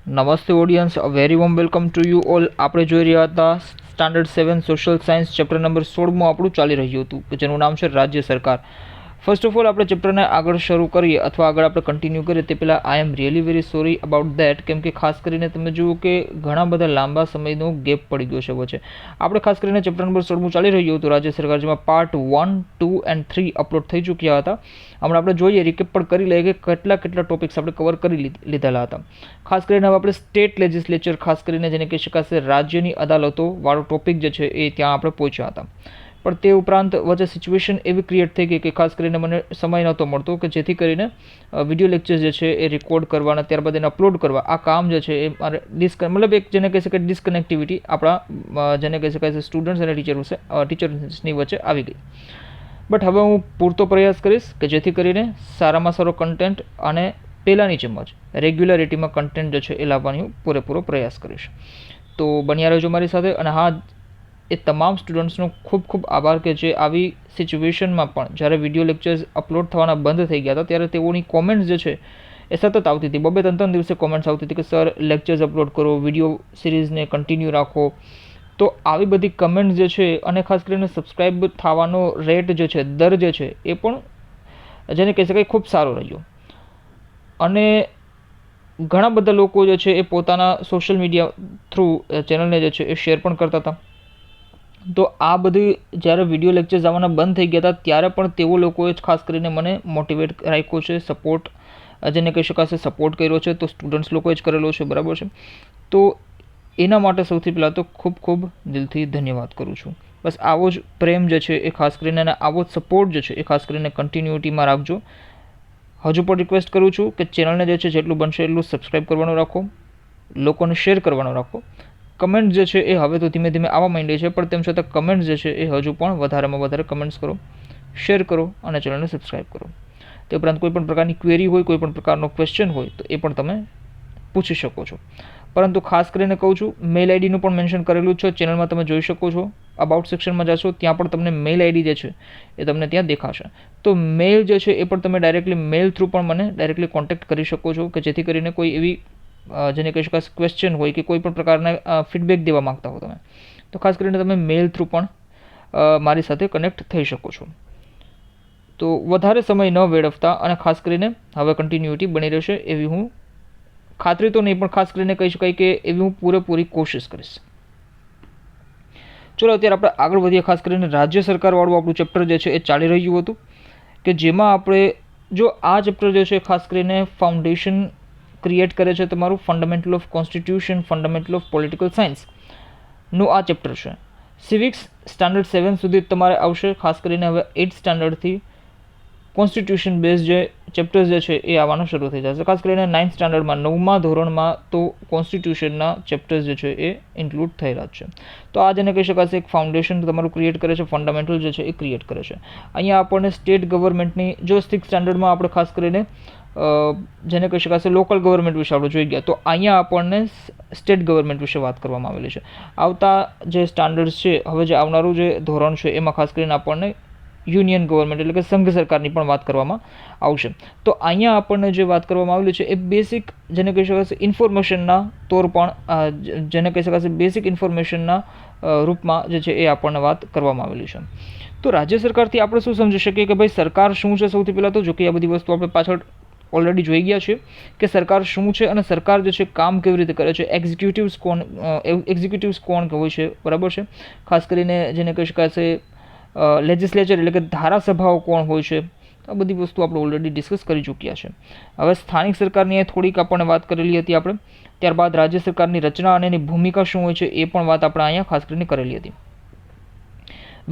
નમસ્તે audience, a very warm welcome to you all. આપણે જોઈ રહ્યા હતા standard 7 social science chapter number 16 આપણું ચાલી રહ્યું હતું કે જેનું નામ છે રાજ્ય સરકાર. ફર્સ્ટ ઓફ ઓલ આપણે ચેપ્ટરને આગળ શરૂ કરીએ અથવા આગળ આપણે કન્ટિન્યુ કરીએ તે પહેલાં I am really very sorry about that, કેમ કે ખાસ કરીને તમે જુઓ કે ઘણા બધા લાંબા સમયનો ગેપ પડી ગયો છે વચ્ચે. આપણે ખાસ કરીને ચેપ્ટર નંબર 16 ચાલી રહ્યું હતું રાજ્ય સરકાર, જેમાં પાર્ટ 1, 2 એન્ડ 3 અપલોડ થઈ ચૂક્યા હતા. હમણાં આપણે જોઈએ રિકેપ પણ કરી લઈએ કે કેટલા ટોપિક્સ આપણે કવર કરી લીધેલા હતા. ખાસ કરીને હવે આપણે સ્ટેટ લેજિસ્લેચર, ખાસ કરીને જેને કહી શકાશે રાજ્યની અદાલતો વાળો ટોપિક જે છે એ ત્યાં આપણે પહોંચ્યા હતા. પણ તે ઉપરાંત વચ્ચે સિચ્યુએશન એવી ક્રિએટ થઈ ગઈ કે ખાસ કરીને મને સમય નહોતો મળતો કે જેથી કરીને વિડીયો લેક્ચર્સ જે છે એ રેકોર્ડ કરવાના, ત્યારબાદ એને અપલોડ કરવા, આ કામ જે છે એ મારે મતલબ એક જેને કહી શકાય ડિસ્કનેક્ટિવિટી આપણા જેને કહી શકાય છે સ્ટુડન્ટ્સ અને ટીચર્સની વચ્ચે આવી ગઈ. બટ હવે હું પૂરતો પ્રયાસ કરીશ કે જેથી કરીને સારામાં સારો કન્ટેન્ટ અને પહેલાંની જેમ જ રેગ્યુલરિટીમાં કન્ટેન્ટ જે છે એ લાવવાની હું પૂરેપૂરો પ્રયાસ કરીશ. તો બન્યા રહેજો મારી સાથે. અને હા, એ તમામ સ્ટુડન્ટ્સનો ખૂબ ખૂબ આભાર કે જે આવી સિચ્યુએશનમાં પણ જ્યારે વિડીયો લેક્ચર્સ અપલોડ થવાના બંધ થઈ ગયા હતા ત્યારે તેઓની કોમેન્ટ્સ જે છે એ સતત આવતી હતી. 2-3 દિવસે કોમેન્ટ્સ આવતી હતી કે સર લેક્ચર્સ અપલોડ કરો, વિડીયો સિરીઝને કન્ટિન્યુ રાખો. તો આવી બધી કમેન્ટ્સ જે છે અને ખાસ કરીને સબસ્ક્રાઈબ થવાનો રેટ જે છે, દર જે છે એ પણ જેને કહી શકાય ખૂબ સારો રહ્યો. અને ઘણા બધા લોકો જે છે એ પોતાના સોશિયલ મીડિયા થ્રુ ચેનલને જે છે એ શેર પણ કરતા હતા. તો આ બધી જ્યારે વિડીયો લેક્ચર્સ આવવાના બંધ થઈ ગયા હતા ત્યારે પણ તેઓ લોકોએ જ ખાસ કરીને મને મોટિવેટ રાખ્યો છે, સપોર્ટ જેને કહી શકાશે સપોર્ટ કર્યો છે તો સ્ટુડન્ટ્સ લોકોએ જ કરેલો છે, બરાબર છે. તો એના માટે સૌથી પહેલાં તો ખૂબ ખૂબ દિલથી ધન્યવાદ કરું છું. બસ આવો જ પ્રેમ જે છે એ ખાસ કરીને અને આવો જ સપોર્ટ જે છે એ ખાસ કરીને કન્ટિન્યુટીમાં રાખજો. હજુ પણ રિક્વેસ્ટ કરું છું કે ચેનલને જે છે જેટલું બનશે એટલું સબસ્ક્રાઈબ કરવાનું રાખો, લોકોને શેર કરવાનું રાખો. કમેન્ટ જે છે એ હવે તો ધીમે ધીમે આવવા માંડી છે, પણ તેમ છતાં કમેન્ટ્સ જે છે એ હજુ પણ વધારેમાં વધારે કમેન્ટ્સ કરો, શેર કરો અને ચેનલને સબસ્ક્રાઈબ કરો. તે ઉપરાંત કોઈ પણ પ્રકારની ક્વેરી હોય, કોઈ પણ પ્રકારનો ક્વેશ્ચન હોય તો એ પણ તમે પૂછી શકો છો. પરંતુ ખાસ કરીને કહું છું, મેલ આઈડીનું પણ મેન્શન કરેલું છે ચેનલમાં, તમે જોઈ શકો છો. અબાઉટ સેક્શનમાં જશો ત્યાં પણ તમને મેલ આઈડી જે છે એ તમને ત્યાં દેખાશે. તો મેલ જે છે એ પણ તમે ડાયરેક્ટલી મેલ થ્રુ પણ મને ડાયરેક્ટલી કોન્ટેક્ટ કરી શકો છો કે જેથી કરીને કોઈ એવી જેને કહી શકાય ક્વેશ્ચન હોય કે કોઈ પણ પ્રકારના ફીડબેક દેવા માગતા હો તમે, તો ખાસ કરીને તમે મેલ થ્રુ પણ મારી સાથે કનેક્ટ થઈ શકો છો. તો વધારે સમય ન વેડફતા અને ખાસ કરીને હવે કન્ટિન્યુટી બની રહેશે એવી હું ખાતરી તો નહીં પણ ખાસ કરીને કહી શકાય કે એવી હું પૂરેપૂરી કોશિશ કરીશ. ચલો અત્યારે આપણે આગળ વધીએ. ખાસ કરીને રાજ્ય સરકારવાળું આપણું ચેપ્ટર જે છે એ ચાલી રહ્યું હતું કે જેમાં આપણે જો આ ચેપ્ટર જે છે ખાસ કરીને ફાઉન્ડેશન ક્રિએટ કરે છે તમારું fundamental of constitution, fundamental of political સાયન્સનું આ ચેપ્ટર છે. સિવિક્સ સ્ટાન્ડર્ડ 7 સુધી તમારે આવશે. ખાસ કરીને હવે 8th સ્ટાન્ડર્ડથી કોન્સ્ટિટ્યુશન બેઝ જે ચેપ્ટર્સ જે છે એ આવવાનું શરૂ થઈ જશે. ખાસ કરીને 9th સ્ટાન્ડર્ડમાં 9મા ધોરણમાં તો કોન્સ્ટિટ્યુશનના ચેપ્ટર્સ જે છે એ ઇન્ક્લુડ થયેલા જ છે. તો આ જેને કહી શકાશે એક ફાઉન્ડેશન તમારું ક્રિએટ કરે છે, ફંડામેન્ટલ જે છે એ ક્રિએટ કરે છે. અહીંયા આપણને સ્ટેટ ગવર્મેન્ટની જો 6th સ્ટાન્ડર્ડમાં આપણે ખાસ કરીને જેને કહી શકાશે લોકલ ગવર્મેન્ટ વિશે આપણે જોઈ ગયા, તો અહીંયા આપણને સ્ટેટ ગવર્મેન્ટ વિશે વાત કરવામાં આવેલી છે. આવતા જે સ્ટાન્ડર્ડ્સ છે, હવે જે આવનારું જે ધોરણ છે એમાં ખાસ કરીને આપણને યુનિયન ગવર્મેન્ટ એટલે કે સંઘ સરકારની પણ વાત કરવામાં આવશે. તો અહીંયા આપણને જે વાત કરવામાં આવેલી છે એ બેસિક જેને કહી શકાશે ઇન્ફોર્મેશનના તોર પણ જેને કહી શકાશે બેસિક ઇન્ફોર્મેશનના રૂપમાં જે છે એ આપણને વાત કરવામાં આવેલી છે. તો રાજ્ય સરકારથી આપણે શું સમજી શકીએ કે ભાઈ સરકાર શું છે? સૌથી પહેલાં તો જો કે આ બધી વસ્તુ આપણે પાછળ ઓલરેડી જોઈ ગયા છે કે સરકાર શું છે અને સરકાર જે છે કામ કેવી રીતે કરે છે, એક્ઝિક્યુટિવ્સ કોણ હોય છે, બરાબર છે. ખાસ કરીને જેને કહી શકાશે લેજિસ્લેચર એટલે કે ધારાસભાઓ કોણ હોય છે. આ બધી વસ્તુ આપણે ઓલરેડી ડિસ્કસ કરી ચૂક્યા છે. હવે સ્થાનિક સરકારની થોડીક આપણને વાત કરેલી હતી આપણે. ત્યારબાદ રાજ્ય સરકારની રચના અને એની ભૂમિકા શું હોય છે એ પણ વાત આપણે અહીંયા ખાસ કરીને કરેલી હતી.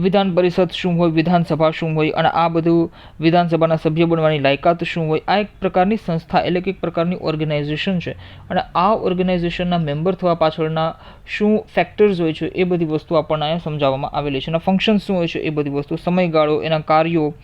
વિધાન પરિષદ શું હોય, વિધાનસભા શું હોય અને આ બધું વિધાનસભાના સભ્ય બનવાની લાયકાત શું હોય. આ એક પ્રકારની સંસ્થા એટલે કે એક પ્રકારની ઓર્ગેનાઇઝેશન છે અને આ ઓર્ગેનાઇઝેશનના મેમ્બર થવા પાછળના શું ફેક્ટર્સ હોય છે એ બધી વસ્તુ આપણને અહીંયા સમજાવવામાં આવેલી છે. એના ફંક્શન શું હોય છે એ બધી વસ્તુ, સમયગાળો, એના કાર્યો,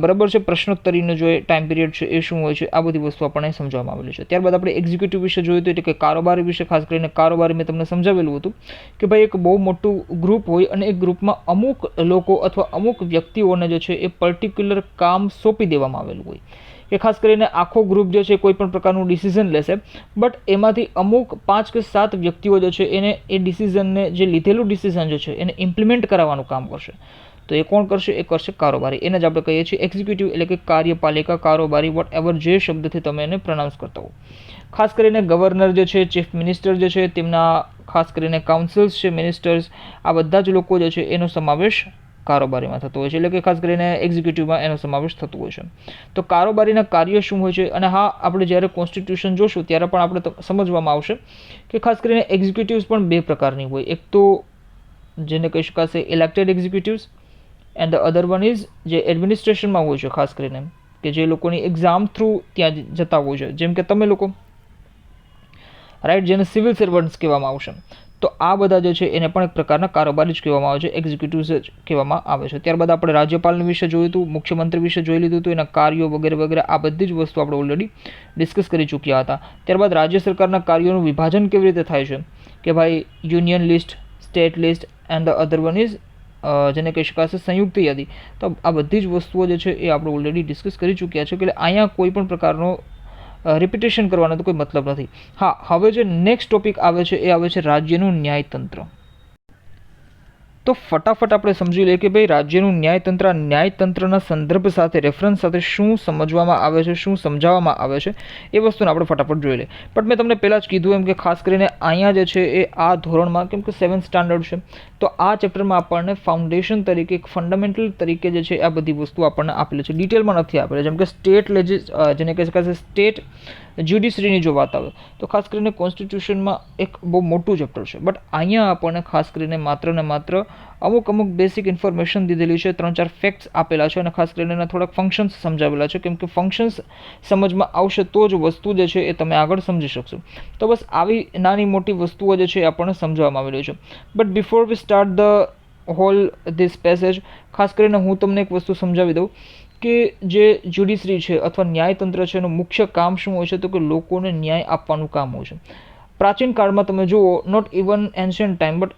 બરાબર છે. પ્રશ્નોત્તરીનો જે ટાઈમ પીરિયડ છે એ શું હોય છે, આ બધી વસ્તુ આપણને સમજાવવામાં આવેલી છે. ત્યારબાદ આપણે એક્ઝિક્યુટિવ વિશે જોયું હતું એટલે કે કારોબારી વિશે. ખાસ કરીને કારોબારી મેં તમને સમજાવેલું હતું કે ભાઈ એક બહુ મોટું ગ્રુપ હોય અને એ ગ્રુપમાં અમુક લોકો અથવા અમુક વ્યક્તિઓને જે છે એ પર્ટિક્યુલર કામ સોંપી દેવામાં આવેલું હોય કે ખાસ કરીને આખો ગ્રુપ જે છે કોઈ પણ પ્રકારનું ડિસિઝન લેશે, બટ એમાંથી અમુક 5 કે 7 વ્યક્તિઓ જે છે એને એ ડિસિઝનને, જે લીધેલું ડિસિઝન જે છે એને ઇમ્પ્લિમેન્ટ કરાવવાનું કામ કરશે. તો એ કોણ કરશે? એ કરશે કારોબારી. એને જ આપણે કહીએ છીએ એક્ઝિક્યુટિવ, એટલે કે કાર્યપાલિકા, કારોબારી, વોટ એવર જે શબ્દથી તમે એને પ્રોનાઉન્સ કરતા હો. ખાસ કરીને ગવર્નર જે છે, ચીફ મિનિસ્ટર જે છે, તેમના ખાસ કરીને કાઉન્સિલ્સ છે, મિનિસ્ટર્સ, આ બધા જ લોકો જે છે એનો સમાવેશ કારોબારીમાં થતો હોય છે, એટલે કે ખાસ કરીને એક્ઝિક્યુટિવમાં એનો સમાવેશ થતો હોય છે. તો કારોબારીના કાર્ય શું હોય છે? અને હા, આપણે જ્યારે કોન્સ્ટિટ્યુશન જોશું ત્યારે પણ આપણે સમજવામાં આવશે કે ખાસ કરીને એક્ઝિક્યુટિવ્સ પણ બે પ્રકારની હોય. એક તો જેને કહી શકાશે elected executives, and the other one is જે એડમિનિસ્ટ્રેશનમાં હોય છે, ખાસ કરીને કે જે લોકોની એક્ઝામ થ્રુ ત્યાં જતા હોય છે, જેમ કે તમે લોકો, રાઈટ, જેને સિવિલ સર્વન્ટ્સ કહેવામાં આવશે. તો આ બધા જે છે એને પણ એક પ્રકારના કારોબારી જ કહેવામાં આવે છે, એક્ઝિક્યુટિવ્સ જ કહેવામાં આવે છે. ત્યારબાદ આપણે રાજ્યપાલ વિશે જોયું હતું, મુખ્યમંત્રી વિશે જોઈ લીધું હતું, એના કાર્યો વગેરે વગેરે, આ બધી જ વસ્તુ આપણે ઓલરેડી ડિસ્કસ કરી ચૂક્યા હતા. ત્યારબાદ રાજ્ય સરકારના કાર્યોનું વિભાજન કેવી રીતે થાય છે કે ભાઈ union list, state list, and the other one is જેને કહી શકાશે સંયુક્ત યાદી. તો આ બધી જ વસ્તુઓ જે છે એ આપણે ઓલરેડી ડિસ્કસ કરી ચૂક્યા છે, એટલે અહીંયા કોઈ પણ પ્રકારનો રિપીટેશન કરવાનો તો કોઈ મતલબ નથી. હા, હવે જે નેક્સ્ટ ટોપિક આવે છે એ આવે છે રાજ્યનું ન્યાયતંત્ર. તો ફટાફટ આપણે સમજી લઈએ કે ભાઈ રાજ્યનું ન્યાયતંત્રના સંદર્ભ સાથે, રેફરન્સ સાથે શું સમજવામાં આવે છે, શું સમજાવવામાં આવે છે, એ વસ્તુને આપણે ફટાફટ જોઈ લઈએ. બટ મેં તમને પહેલાં જ કીધું એમ કે ખાસ કરીને અહીંયા જે છે એ આ ધોરણમાં, કેમ કે 7th સ્ટાન્ડર્ડ છે, તો આ ચેપ્ટરમાં આપણને ફાઉન્ડેશન તરીકે, એક ફંડામેન્ટલ તરીકે જે છે આ બધી વસ્તુ આપણને આપેલી છે, ડિટેલમાં નથી આપેલી. જેમ કે જેને કહી શકાશે સ્ટેટ જ્યુડિશરીની જો વાત આવે તો ખાસ કરીને કોન્સ્ટિટ્યુશનમાં એક બહુ મોટું ચેપ્ટર છે, બટ અહીંયા આપણને ખાસ કરીને માત્ર ને માત્ર અમુક બેસિક ઇન્ફોર્મેશન દીધેલી છે, 3-4 ફેક્ટ્સ આપેલા છે, અને ખાસ કરીને એના થોડાક ફંક્શન્સ સમજાવેલા છે, કેમ કે ફંક્શન્સ સમજમાં આવશે તો જ વસ્તુ જે છે એ તમે આગળ સમજી શકશો. તો બસ આવી નાની મોટી વસ્તુઓ જે છે એ આપણને સમજાવવામાં આવેલી છે. But before we start the whole this passage, ખાસ કરીને હું તમને એક વસ્તુ સમજાવી દઉં કે જે જ્યુડિશરી છે અથવા ન્યાયતંત્ર છે એનું મુખ્ય કામ શું હોય છે? તો કે લોકોને ન્યાય આપવાનું કામ હોય છે. પ્રાચીન કાળમાં તમે જુઓ, not even ancient time, but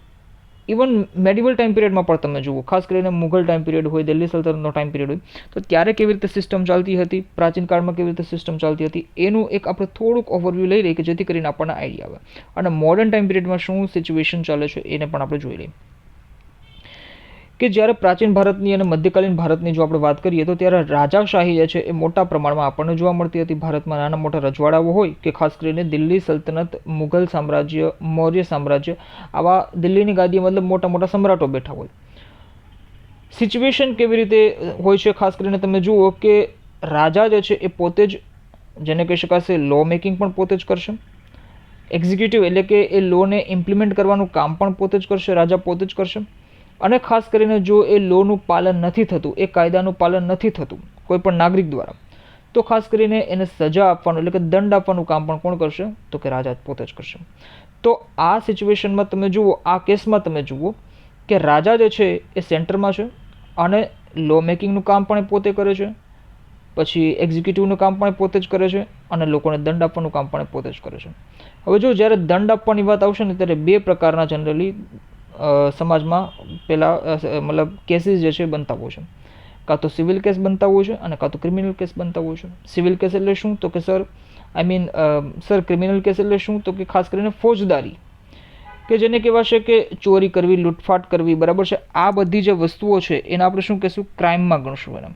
even medieval time પિરિયડમાં પણ તમે જુઓ, ખાસ કરીને મુઘલ ટાઈમ પિરિયડ હોય, દિલ્હી સલ્તનતનો ટાઈમ પિરિયડ હોય, તો ત્યારે કેવી રીતે સિસ્ટમ ચાલતી હતી, પ્રાચીન કાળમાં કેવી રીતે સિસ્ટમ ચાલતી હતી, એનું એક આપણે થોડુંક ઓવરવ્યૂ લઈ લઈએ કે જેથી કરીને આપણને આઈડિયા આવે. અને મોડર્ન ટાઈમ પિરિયડમાં શું સિચ્યુએશન ચાલે છે એને પણ આપણે જોઈ લઈએ. કે જ્યારે પ્રાચીન ભારતની અને મધ્યકાલીન ભારતની જો આપણે વાત કરીએ તો ત્યારે રાજાશાહી જે છે એ મોટા પ્રમાણમાં આપણને જોવા મળતી હતી. ભારતમાં નાના મોટા રજવાડાઓ હોય કે ખાસ કરીને દિલ્હી સલ્તનત, મુઘલ સામ્રાજ્ય, મૌર્ય સામ્રાજ્ય, આવા દિલ્હીની ગાદીએ મતલબ મોટા મોટા સમ્રાટો બેઠા હોય. સિચ્યુએશન કેવી રીતે હોય છે? ખાસ કરીને તમે જુઓ કે રાજા જે છે એ પોતે જ, જેને કહી શકાશે લો મેકિંગ પણ પોતે જ કરશે, એક્ઝિક્યુટિવ એટલે કે એ લોને ઇમ્પ્લિમેન્ટ કરવાનું કામ પણ પોતે જ કરશે, રાજા પોતે જ કરશે. અને ખાસ કરીને જો એ લોનું પાલન નથી થતું, એ કાયદાનું પાલન નથી થતું કોઈ પણ નાગરિક દ્વારા, તો ખાસ કરીને એને સજા આપવાનું એટલે કે દંડ આપવાનું કામ પણ કોણ કરશે? તો કે રાજા પોતે જ કરશે. તો આ સિચ્યુએશનમાં તમે જુઓ, આ કેસમાં તમે જુઓ કે રાજા જે છે એ સેન્ટરમાં છે અને લો મેકિંગનું કામ પણ એ પોતે કરે છે, પછી એક્ઝિક્યુટિવનું કામ પણ પોતે જ કરે છે, અને લોકોને દંડ આપવાનું કામ પણ પોતે જ કરે છે. હવે જો જ્યારે દંડ આપવાની વાત આવશે ને ત્યારે બે પ્રકારના જનરલી સમાજમાં પહેલાં મતલબ કેસીસ જે છે બનતા હોય છે. કાં તો સિવિલ કેસ બનતા હોય છે અને કાં તો ક્રિમિનલ કેસ બનતા હોય છે. સિવિલ કેસ એટલે શું? તો કે સર ક્રિમિનલ કેસ એટલે શું? તો કે ખાસ કરીને ફોજદારી, કે જેને કહેવાશે કે ચોરી કરવી, લૂંટફાટ કરવી, બરાબર છે, આ બધી જે વસ્તુઓ છે એને આપણે શું કહેશું? ક્રાઇમમાં ગણશું એને.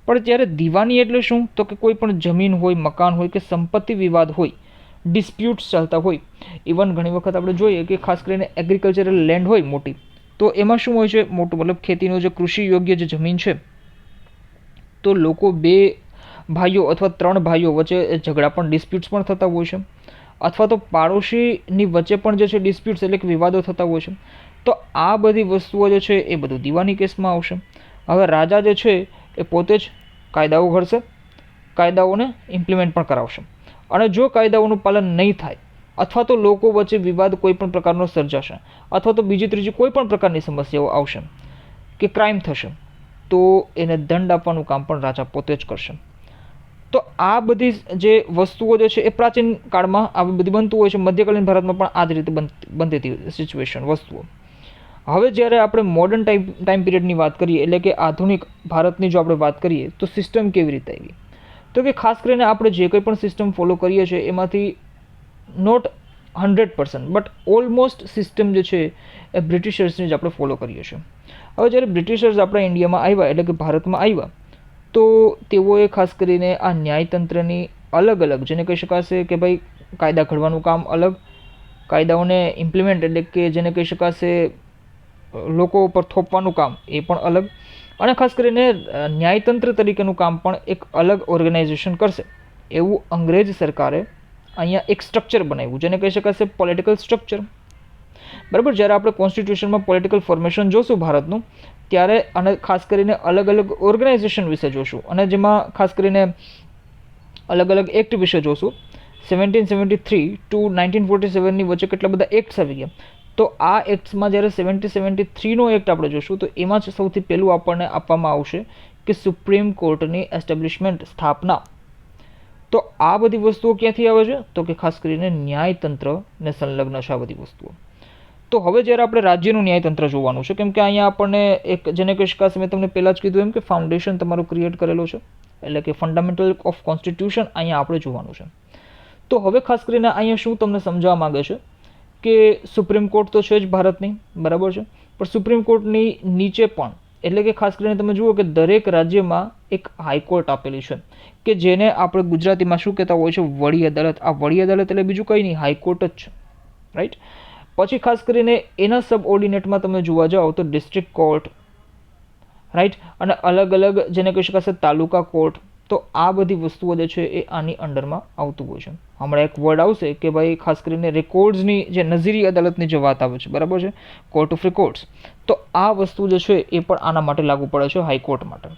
પણ ત્યારે દીવાની એટલે શું? તો કે કોઈ પણ જમીન હોય, મકાન હોય કે સંપત્તિ વિવાદ હોય, ડિસ્પ્યુટ્સ ચાલતા હોય. ઇવન ઘણી વખત આપણે જોઈએ કે ખાસ કરીને એગ્રીકલ્ચરલ લેન્ડ હોય મોટી, તો એમાં શું હોય છે? મોટું મતલબ ખેતીનો જે કૃષિ યોગ્ય જે જમીન છે, તો લોકો 2 ભાઈઓ અથવા 3 ભાઈઓ વચ્ચે ઝઘડા પણ, ડિસ્પ્યુટ્સ પણ થતા હોય છે, અથવા તો પાડોશીની વચ્ચે પણ જે છે ડિસ્પ્યુટ્સ એટલે કે વિવાદો થતા હોય છે. તો આ બધી વસ્તુઓ જે છે એ બધું દીવાની કેસમાં આવશે. હવે રાજા જે છે એ પોતે જ કાયદાઓ ઘડશે, કાયદાઓને ઇમ્પ્લિમેન્ટ પણ કરાવશે, અને જો કાયદાઓનું પાલન નહીં થાય અથવા તો લોકો વચ્ચે વિવાદ કોઈ પણ પ્રકારનો સર્જાશે અથવા તો બીજી ત્રીજી કોઈ પણ પ્રકારની સમસ્યાઓ આવશે કે ક્રાઇમ થશે, તો એને દંડ આપવાનું કામ પણ રાજા પોતે જ કરશે. તો આ બધી જે વસ્તુઓ જે છે એ પ્રાચીન કાળમાં આવી બધી બનતું હોય છે. મધ્યકાલીન ભારતમાં પણ આ જ રીતે બનતી હતી સિચ્યુએશન, વસ્તુઓ. હવે જ્યારે આપણે મોડર્ન ટાઈમ પિરિયડની વાત કરીએ એટલે કે આધુનિક ભારતની જો આપણે વાત કરીએ તો સિસ્ટમ કેવી રીતે આવી? તો કે ખાસ કરીને આપણે જે કંઈ પણ સિસ્ટમ ફોલો કરીએ છીએ એમાંથી નોટ 100% બટ ઓલમોસ્ટ સિસ્ટમ જે છે એ બ્રિટિશર્સની જ આપણે ફોલો કરીએ છીએ. હવે જ્યારે બ્રિટિશર્સ આપણા ઇન્ડિયામાં આવ્યા એટલે કે ભારતમાં આવ્યા તો તેઓએ ખાસ કરીને આ ન્યાયતંત્રની અલગ અલગ જેને કહી શકાશે કે ભાઈ કાયદા ઘડવાનું કામ અલગ, કાયદાઓને ઇમ્પ્લિમેન્ટ એટલે કે જેને કહી શકાશે લોકો ઉપર થોપવાનું કામ એ પણ અલગ, અને ખાસ કરીને ન્યાયતંત્ર તરીકેનું કામ પણ એક અલગ ઓર્ગેનાઇઝેશન કરશે એવું અંગ્રેજ સરકારે અહીંયા એક સ્ટ્રક્ચર બનાવ્યું જેને કહી શકાશે પોલિટિકલ સ્ટ્રક્ચર. બરાબર, જ્યારે આપણે કોન્સ્ટિટ્યુશનમાં પોલિટિકલ ફોર્મેશન જોશું ભારતનું ત્યારે અને ખાસ કરીને અલગ અલગ ઓર્ગેનાઇઝેશન વિશે જોશું અને જેમાં ખાસ કરીને અલગ અલગ એક્ટ વિશે જોશું. 1773 ટુ 1947ની વચ્ચે કેટલા બધા એક્ટ્સ આવી ગયા. તો આ એક્ટ્સમાં જ્યારે 1773નો એક્ટ આપણે જોશું તો એમાં જ સૌથી પહેલું આપણને આપવામાં આવશે કે સુપ્રીમ કોર્ટની એસ્ટેબ્લિશમેન્ટ, સ્થાપના. તો આ બધી વસ્તુઓ ક્યાંથી આવે છે તો કે ખાસ કરીને ન્યાયતંત્રને સંલગ્ન છે આ બધી વસ્તુઓ. તો હવે જ્યારે આપણે રાજ્યનું ન્યાયતંત્ર જોવાનું છે, કેમ કે અહીંયા આપણને એક જેને કહી શકાશે મેં તમને પહેલાં જ કીધું એમ કે ફાઉન્ડેશન તમારું ક્રિએટ કરેલો છે એટલે કે ફંડામેન્ટલ ઓફ કોન્સ્ટિટ્યુશન અહીંયા આપણે જોવાનું છે. તો હવે ખાસ કરીને અહીંયા શું તમને સમજાવવા માંગે છે કે સુપ્રીમ કોર્ટ તો છે જ ભારતની, બરાબર છે, પણ સુપ્રીમ કોર્ટની નીચે પણ એટલે કે ખાસ કરીને તમે જુઓ કે દરેક રાજ્યમાં એક હાઈકોર્ટ આપેલી છે કે જેને આપણે ગુજરાતીમાં શું કહેતા હોય છે વડી અદાલત. આ વડી અદાલત એટલે બીજું કંઈ નહીં, હાઈકોર્ટ જ છે, રાઈટ. પછી ખાસ કરીને એના સબ ઓર્ડિનેટમાં તમે જોવા જાઓ તો ડિસ્ટ્રિક્ટ કોર્ટ, રાઈટ, અને અલગ અલગ જેને કહી શકાશે તાલુકા કોર્ટ. તો આ બધી વસ્તુઓ જે છે એ આની અંડરમાં આવતું હોય છે. હમણાં એક વર્ડ આવશે કે ભાઈ ખાસ કરીને રેકોર્ડ્સની જે નઝીરી અદાલતની જે વાત આવે છે, બરાબર છે, કોર્ટ ઓફ રેકોર્ડ્સ. તો આ વસ્તુ જે છે એ પણ આના માટે લાગુ પડે છે, હાઈકોર્ટ માટે.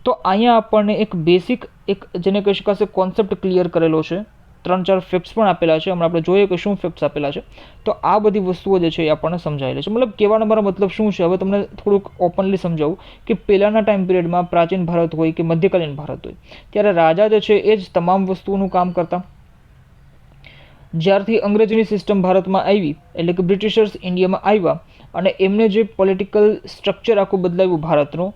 તો અહીંયા આપણને એક બેસિક એક જેને કહી શકાશે કોન્સેપ્ટ ક્લિયર કરેલો છે, 3-4 ફેક્ટ્સ પણ આપેલા છે. હમણાં આપણે જોઈએ કે શું ફેક્ટ્સ આપેલા છે. તો આ બધી વસ્તુઓ જે છે એ આપણને સમજાયેલી છે. મતલબ કહેવાનો મારો મતલબ શું છે, હવે તમને થોડુંક ઓપનલી સમજાવું કે પહેલાંના ટાઈમ પિરિયડમાં પ્રાચીન ભારત હોય કે મધ્યકાલીન ભારત હોય ત્યારે રાજા જે છે એ જ તમામ વસ્તુઓનું કામ કરતા. જ્યારથી અંગ્રેજીની સિસ્ટમ ભારતમાં આવી એટલે કે બ્રિટિશર્સ ઇન્ડિયામાં આવ્યા અને એમને જે પોલિટિકલ સ્ટ્રક્ચર આખું બદલાવ્યું ભારતનું,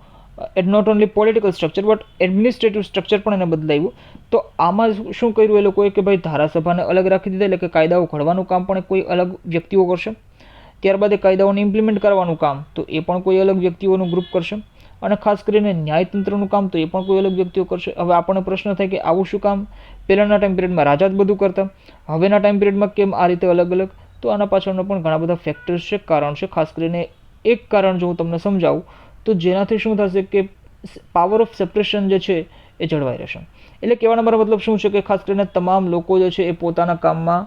at not only political structure but administrative structure પણ એને બદલાવ્યું. તો આમાં શું કર્યું એ લોકોએ કે ભાઈ ધારાસભાને અલગ રાખી દીધા એટલે કે કાયદાઓ ઘડવાનું કામ પણ કોઈ અલગ વ્યક્તિઓ કરશે. ત્યારબાદ એ કાયદાઓને ઇમ્પ્લિમેન્ટ કરવાનું કામ તો એ પણ કોઈ અલગ વ્યક્તિઓનું ગ્રુપ કરશે, અને ખાસ કરીને ન્યાયતંત્રનું કામ તો એ પણ કોઈ અલગ વ્યક્તિઓ કરશે. હવે આપણને પ્રશ્ન થાય કે આવું શું કામ? પહેલાંના ટાઈમ પિરિયડમાં રાજા જ બધું કરતા, હવેના ટાઈમ પિરિયડમાં કેમ આ રીતે અલગ અલગ? તો આના પાછળનો પણ ઘણા બધા ફેક્ટર્સ છે, કારણ છે. ખાસ કરીને એક કારણ જો હું તમને સમજાવું તો જેનાથી શું થશે કે પાવર ઓફ સેપરેશન જે છે એ જળવાઈ રહેશે. એટલે કહેવાનો મારો મતલબ શું છે કે ખાસ કરીને તમામ લોકો જે છે એ પોતાના કામમાં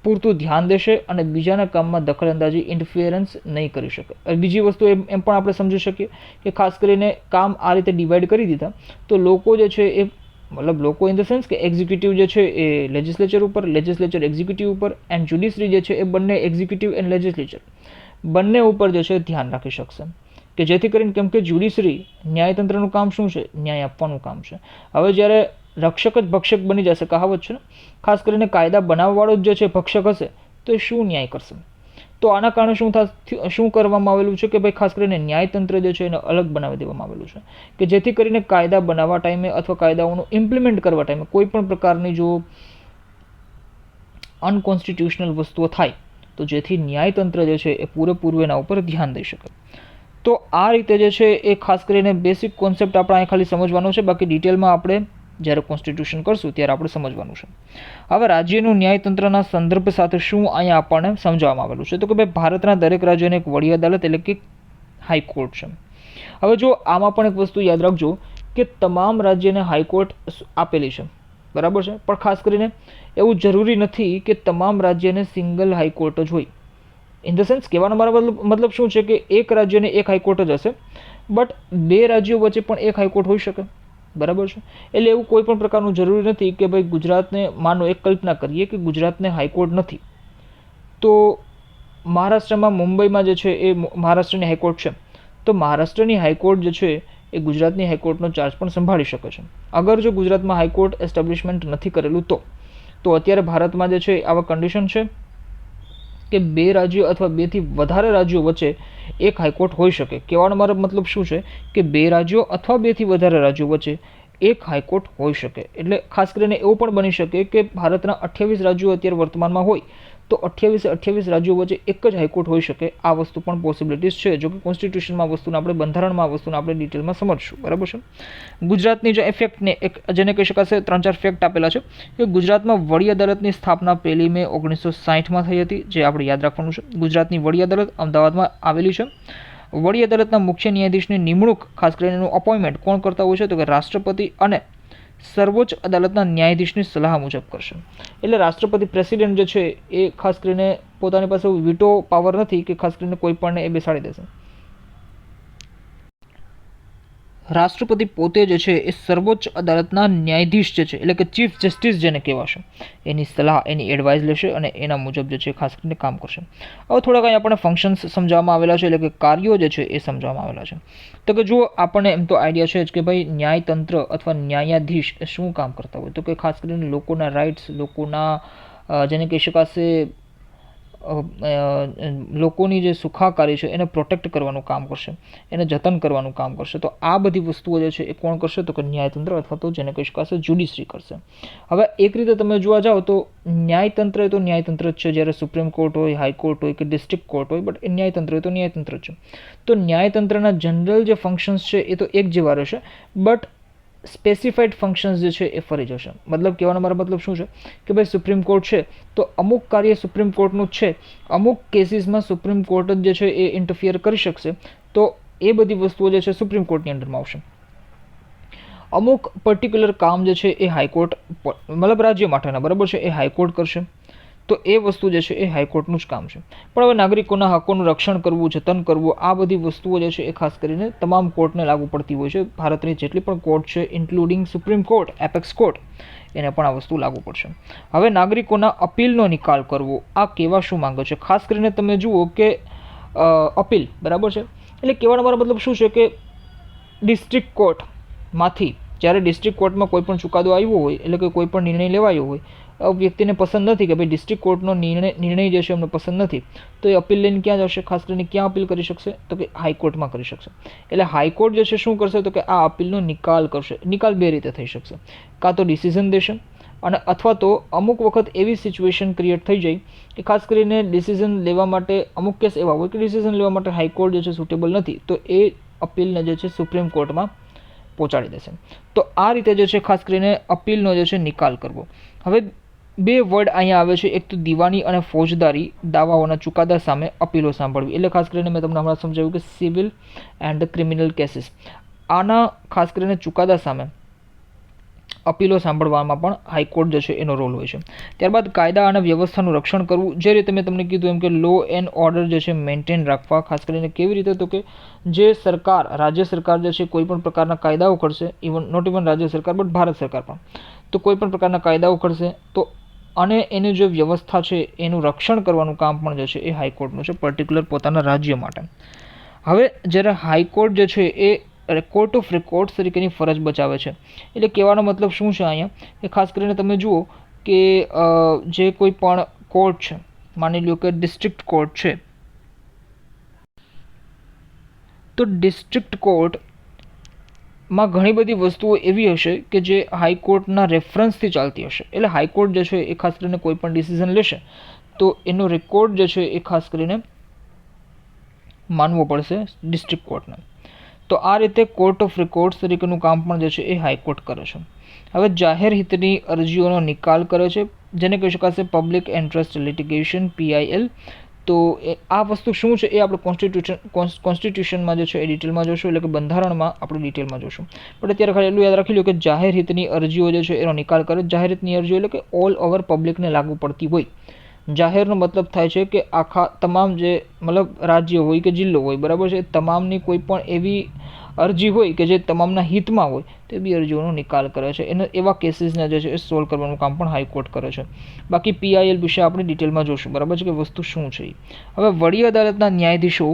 પૂરતું ધ્યાન દેશે અને બીજાના કામમાં દખલઅંદાજી ઇન્ટરફિયરન્સ નહીં કરી શકે. બીજી વસ્તુ એમ પણ આપણે સમજી શકીએ કે ખાસ કરીને કામ આ રીતે ડિવાઈડ કરી દીધા તો લોકો જે છે એ મતલબ લોકો ઇન ધ સેન્સ કે એક્ઝિક્યુટિવ જે છે એ લેજિસ્લેચર ઉપર, લેજિસ્લેચર એક્ઝિક્યુટિવ ઉપર, એન્ડ જ્યુડિશરી જે છે એ બંને એક્ઝિક્યુટિવ એન્ડ લેજિસ્લેચર બંને ઉપર જે છે ધ્યાન રાખી શકશે કે જેથી કરીને, કેમ કે જ્યુડિશરી ન્યાયતંત્રનું કામ શું છે? ન્યાય આપવાનું કામ છે. હવે જ્યારે રક્ષક જ ભક્ષક બની જશે, કહાવત છે ને, ખાસ કરીને કાયદા બનાવવાવાળો જ જે છે ભક્ષક હશે તો એ શું ન્યાય કરશે? તો આના કારણે શું કરવામાં આવેલું છે કે ભાઈ ખાસ કરીને ન્યાયતંત્ર જે છે એને અલગ બનાવી દેવામાં આવેલું છે કે જેથી કરીને કાયદા બનાવવા ટાઈમે અથવા કાયદાઓનું ઇમ્પ્લિમેન્ટ કરવા ટાઈમે કોઈ પણ પ્રકારની જો અનકોન્સ્ટિટ્યુશનલ વસ્તુઓ થાય તો જેથી ન્યાયતંત્ર જે છે એ પૂરેપૂરું એના ઉપર ધ્યાન દઈ શકે. તો આ રીતે જે છે એ ખાસ કરીને બેસિક કોન્સેપ્ટ આપણે અહીં ખાલી સમજવાનો છે, બાકી ડિટેલમાં આપણે જ્યારે કોન્સ્ટિટ્યુશન કરશું ત્યારે આપણે સમજવાનું છે. હવે રાજ્યનું ન્યાયતંત્રના સંદર્ભ સાથે શું અહીંયા આપણને સમજાવવામાં આવેલું છે તો કે ભાઈ ભારતના દરેક રાજ્યને એક વડી અદાલત એટલે કે હાઈકોર્ટ છે. હવે જો આમાં પણ એક વસ્તુ યાદ રાખજો કે તમામ રાજ્યને હાઈકોર્ટ આપેલી છે, બરાબર છે, પણ ખાસ કરીને એવું જરૂરી નથી કે તમામ રાજ્યને સિંગલ હાઈકોર્ટ જ હોય. ઇન ધ સેન્સ કહેવાનો મારો મતલબ શું છે કે એક રાજ્યને એક હાઈકોર્ટ જ હશે બટ બે રાજ્યો વચ્ચે પણ એક હાઈકોર્ટ હોઈ શકે, બરાબર છે. એટલે એવું કોઈ પણ પ્રકારનું જરૂરી નથી કે ભાઈ ગુજરાતને માનો એક કલ્પના કરીએ કે ગુજરાતને હાઈકોર્ટ નથી તો મહારાષ્ટ્રમાં મુંબઈમાં જે છે એ મહારાષ્ટ્રની હાઈકોર્ટ છે તો મહારાષ્ટ્રની હાઈકોર્ટ જે છે એ ગુજરાતની હાઈકોર્ટનો ચાર્જ પણ સંભાળી શકે છે. અગર જો ગુજરાતમાં હાઈકોર્ટ એસ્ટાબ્લિશમેન્ટ નથી કરેલું તો અત્યારે ભારતમાં જે છે આવા કન્ડિશન છે કે 2 રાજ્યો અથવા 2 થી વધારે રાજ્યો વચ્ચે એક હાઈકોર્ટ હોઈ શકે. કહેવાનો મારો મતલબ શું છે કે 2 રાજ્યો અથવા 2 થી વધારે રાજ્યો વચ્ચે એક હાઈકોર્ટ હોઈ શકે. એટલે ખાસ કરીને એવું પણ બની શકે કે ભારતના 28 રાજ્યો અત્યારે વર્તમાનમાં હોય તો 28 રાજ્યો વચ્ચે એક જ હાઈકોર્ટ હોઈ શકે. આ વસ્તુ પણ પોસિબિલિટીઝ છે. જો કે કોન્સ્ટિટ્યુશનમાં વસ્તુને આપણે બંધારણમાં વસ્તુને આપણે ડિટેલમાં સમજશું. બરાબર છે. ગુજરાતની જો ફેક્ટને એક જેને કહી શકાશે 3-4 ફેક્ટ આપેલા છે કે ગુજરાતમાં વડી અદાલતની સ્થાપના 1 મે 1960માં થઈ હતી, જે આપણે યાદ રાખવાનું છે. ગુજરાતની વડી અદાલત અમદાવાદમાં આવેલી છે. વડી અદાલતના મુખ્ય ન્યાયાધીશની નિમણૂક ખાસ કરીને એનું અપોઇન્ટમેન્ટ કોણ કરતા હોય છે તો કે રાષ્ટ્રપતિ અને સર્વોચ્ચ અદાલતના ન્યાયાધીશની સલાહ મુજબ કરશે. એટલે રાષ્ટ્રપતિ પ્રેસિડેન્ટ જે છે એ ખાસ કરીને પોતાની પાસે વીટો પાવર નથી કે ખાસ કરીને કોઈ પણને એ બેસાડી દેશે. રાષ્ટ્રપતિ પોતે જે છે એ સર્વોચ્ચ અદાલતના ન્યાયાધીશ જે છે એટલે કે ચીફ જસ્ટિસ જેને કહેવાશે એની સલાહ એની એડવાઇસ લેશે અને એના મુજબ જે છે ખાસ કરીને કામ કરશે. હવે થોડાક અહીં આપણને ફંક્શન્સ સમજાવવામાં આવેલા છે એટલે કે કાર્યો જે છે એ સમજાવવામાં આવેલા છે. તો કે જો આપણને એમ તો આઈડિયા છે જ કે ભાઈ ન્યાયતંત્ર અથવા ન્યાયાધીશ એ શું કામ કરતા હોય તો કે ખાસ કરીને લોકોના રાઇટ્સ, લોકોના જેને કહી શકાશે લોકોની જે સુખાકારી છે એને પ્રોટેક્ટ કરવાનું કામ કરશે, એને જતન કરવાનું કામ કરશે. તો આ બધી વસ્તુઓ જે છે એ કોણ કરશે તો કે ન્યાયતંત્ર અથવા તો જેને કહી શકાશે જ્યુડિશરી કરશે. હવે એક રીતે તમે જોવા જાઓ તો ન્યાયતંત્ર એ તો ન્યાયતંત્ર જ છે. જ્યારે સુપ્રીમ કોર્ટ હોય, હાઈકોર્ટ હોય કે ડિસ્ટ્રિક્ટ કોર્ટ હોય, બટ એ ન્યાયતંત્ર એ તો ન્યાયતંત્ર જ છે. તો ન્યાયતંત્રના જનરલ જે ફંક્શન્સ છે એ તો એક જેવા રહેશે, બટ સ્પેસિફાઈડ ફંક્શન્સ જે છે એ ફરી જશે. મતલબ કહેવાનો મારો મતલબ શું છે કે ભાઈ સુપ્રીમ કોર્ટ છે તો અમુક કાર્ય સુપ્રીમ કોર્ટનું જ છે, અમુક કેસીસમાં સુપ્રીમ કોર્ટ જ જે છે એ ઇન્ટરફિયર કરી શકશે. તો એ બધી વસ્તુઓ જે છે સુપ્રીમ કોર્ટની અંડરમાં આવશે. અમુક પર્ટિક્યુલર કામ જે છે એ હાઈકોર્ટ મતલબ રાજ્ય માટેના બરાબર છે એ હાઈકોર્ટ કરશે. તો એ વસ્તુ જે છે એ હાઈકોર્ટનું જ કામ છે. પણ હવે નાગરિકોના હકોનું રક્ષણ કરવું, જતન કરવું, આ બધી વસ્તુઓ જે છે એ ખાસ કરીને તમામ કોર્ટને લાગુ પડતી હોય છે. ભારતની જેટલી પણ કોર્ટ છે including supreme court, apex court, એને પણ આ વસ્તુ લાગુ પડશે. હવે નાગરિકોના અપીલનો નિકાલ કરવો, આ કેવા શું માંગે છે. ખાસ કરીને તમે જુઓ કે અપીલ બરાબર છે એટલે કહેવાનો મારો મતલબ શું છે કે ડિસ્ટ્રિક્ટ કોર્ટમાંથી જ્યારે ડિસ્ટ્રિક્ટ કોર્ટમાં કોઈ પણ ચુકાદો આવ્યો હોય એટલે કે કોઈ પણ નિર્ણય લેવાયો હોય, વ્યક્તિને પસંદ નથી કે ભાઈ ડિસ્ટ્રિક્ટ કોર્ટનો નિર્ણય જે છે એમને પસંદ નથી તો એ અપીલ લઈને ક્યાં જશે, ખાસ કરીને ક્યાં અપીલ કરી શકશે તો કે હાઈકોર્ટમાં કરી શકશે. એટલે હાઈકોર્ટ જે છે શું કરશે તો કે આ અપીલનો નિકાલ કરશે. નિકાલ બે રીતે થઈ શકશે, કાં તો ડિસિઝન દેશે અને અથવા તો અમુક વખત એવી સિચ્યુએશન ક્રિએટ થઈ જાય કે ખાસ કરીને ડિસિઝન લેવા માટે અમુક કેસ એવા હોય કે ડિસિઝન લેવા માટે હાઈકોર્ટ જે છે સુટેબલ નથી તો એ અપીલને જે છે સુપ્રીમ કોર્ટમાં પહોંચાડી દેશે. તો આ રીતે જે છે ખાસ કરીને અપીલનો જે છે નિકાલ કરવો. હવે બે વર્ડ અહીંયા આવે છે, એક તો દીવાની અને ફોજદારી દાવાઓના ચુકાદા સામે અપીલો સાંભળવી. એટલે ખાસ કરીને મેં તમને હમણાં સમજાવ્યું કે સિવિલ એન્ડ ક્રિમિનલ કેસીસ, આના ખાસ કરીને ચુકાદા સામે અપીલો સાંભળવામાં પણ હાઈકોર્ટ જે છે એનો રોલ હોય છે. ત્યારબાદ કાયદા અને વ્યવસ્થાનું રક્ષણ કરવું, જે રીતે મેં તમને કીધું એમ કે લો એન્ડ ઓર્ડર જે છે મેન્ટેન રાખવા. ખાસ કરીને કેવી રીતે તો કે જે સરકાર, રાજ્ય સરકાર જે છે કોઈ પણ પ્રકારના કાયદાઓ કરશે, નોટ ઇવન રાજ્ય સરકાર બટ ભારત સરકાર પણ, તો કોઈ પણ પ્રકારના કાયદાઓ કરશે તો અને એની જે વ્યવસ્થા છે એનું રક્ષણ કરવાનું કામ પણ જે છે એ હાઈકોર્ટનું છે, પર્ટિક્યુલર પોતાના રાજ્ય માટે. હવે જ્યારે હાઈકોર્ટ જે છે એ કોર્ટ ઓફ રેકોર્ડ્સ તરીકેની ફરજ બજાવે છે. એટલે કહેવાનો મતલબ શું છે અહીંયા કે ખાસ કરીને તમે જુઓ કે જે કોઈ પણ કોર્ટ છે, માની લો કે ડિસ્ટ્રિક્ટ કોર્ટ છે, તો ડિસ્ટ્રિક્ટ કોર્ટમાં ઘણી બધી વસ્તુઓ એવી હશે કે જે હાઈકોર્ટના રેફરન્સથી ચાલતી હશે. એટલે હાઈકોર્ટ જે છે એ ખાસ કરીને કોઈ પણ ડિસિઝન લેશે તો એનો રેકોર્ડ જે છે એ ખાસ કરીને માનવો પડશે ડિસ્ટ્રિક્ટ કોર્ટને. તો આ રીતે કોર્ટ ઓફ રેકોર્ડ્સ તરીકેનું કામ પણ જે છે એ હાઈકોર્ટ કરે છે. હવે જાહેર હિતની અરજીઓનો નિકાલ કરે છે, જેને કહી શકાશે પબ્લિક ઇન્ટરેસ્ટ લિટિગેશન, PIL. તો આ વસ્તુ શું છે એ આપણે કોન્સ્ટિટ્યુશનમાં જે છે એ ડિટેલમાં જોશું, એટલે કે બંધારણમાં આપણે ડિટેલમાં જોશું. પણ અત્યારે ખાલી એટલું યાદ રાખી લો કે જાહેર હિતની અરજીઓ જે છે એનો નિકાલ કરે. જાહેર હિતની અરજીઓ એટલે કે ઓલ ઓવર પબ્લિકને લાગુ પડતી હોય. જાહેરનો મતલબ થાય છે કે આખા તમામ જે મતલબ રાજ્ય હોય કે જિલ્લો હોય બરાબર છે, તમામની કોઈ પણ એવી અરજી હોય કે જે તમામના હિતમાં હોય તે બી અરજીઓનો નિકાલ કરે છે. એને એવા કેસીસને જે છે એ સોલ્વ કરવાનું કામ પણ હાઈકોર્ટ કરે છે. બાકી PIL વિશે આપણે ડિટેલમાં જોશું બરાબર છે કે વસ્તુ શું છે. હવે વડી અદાલતના ન્યાયાધીશો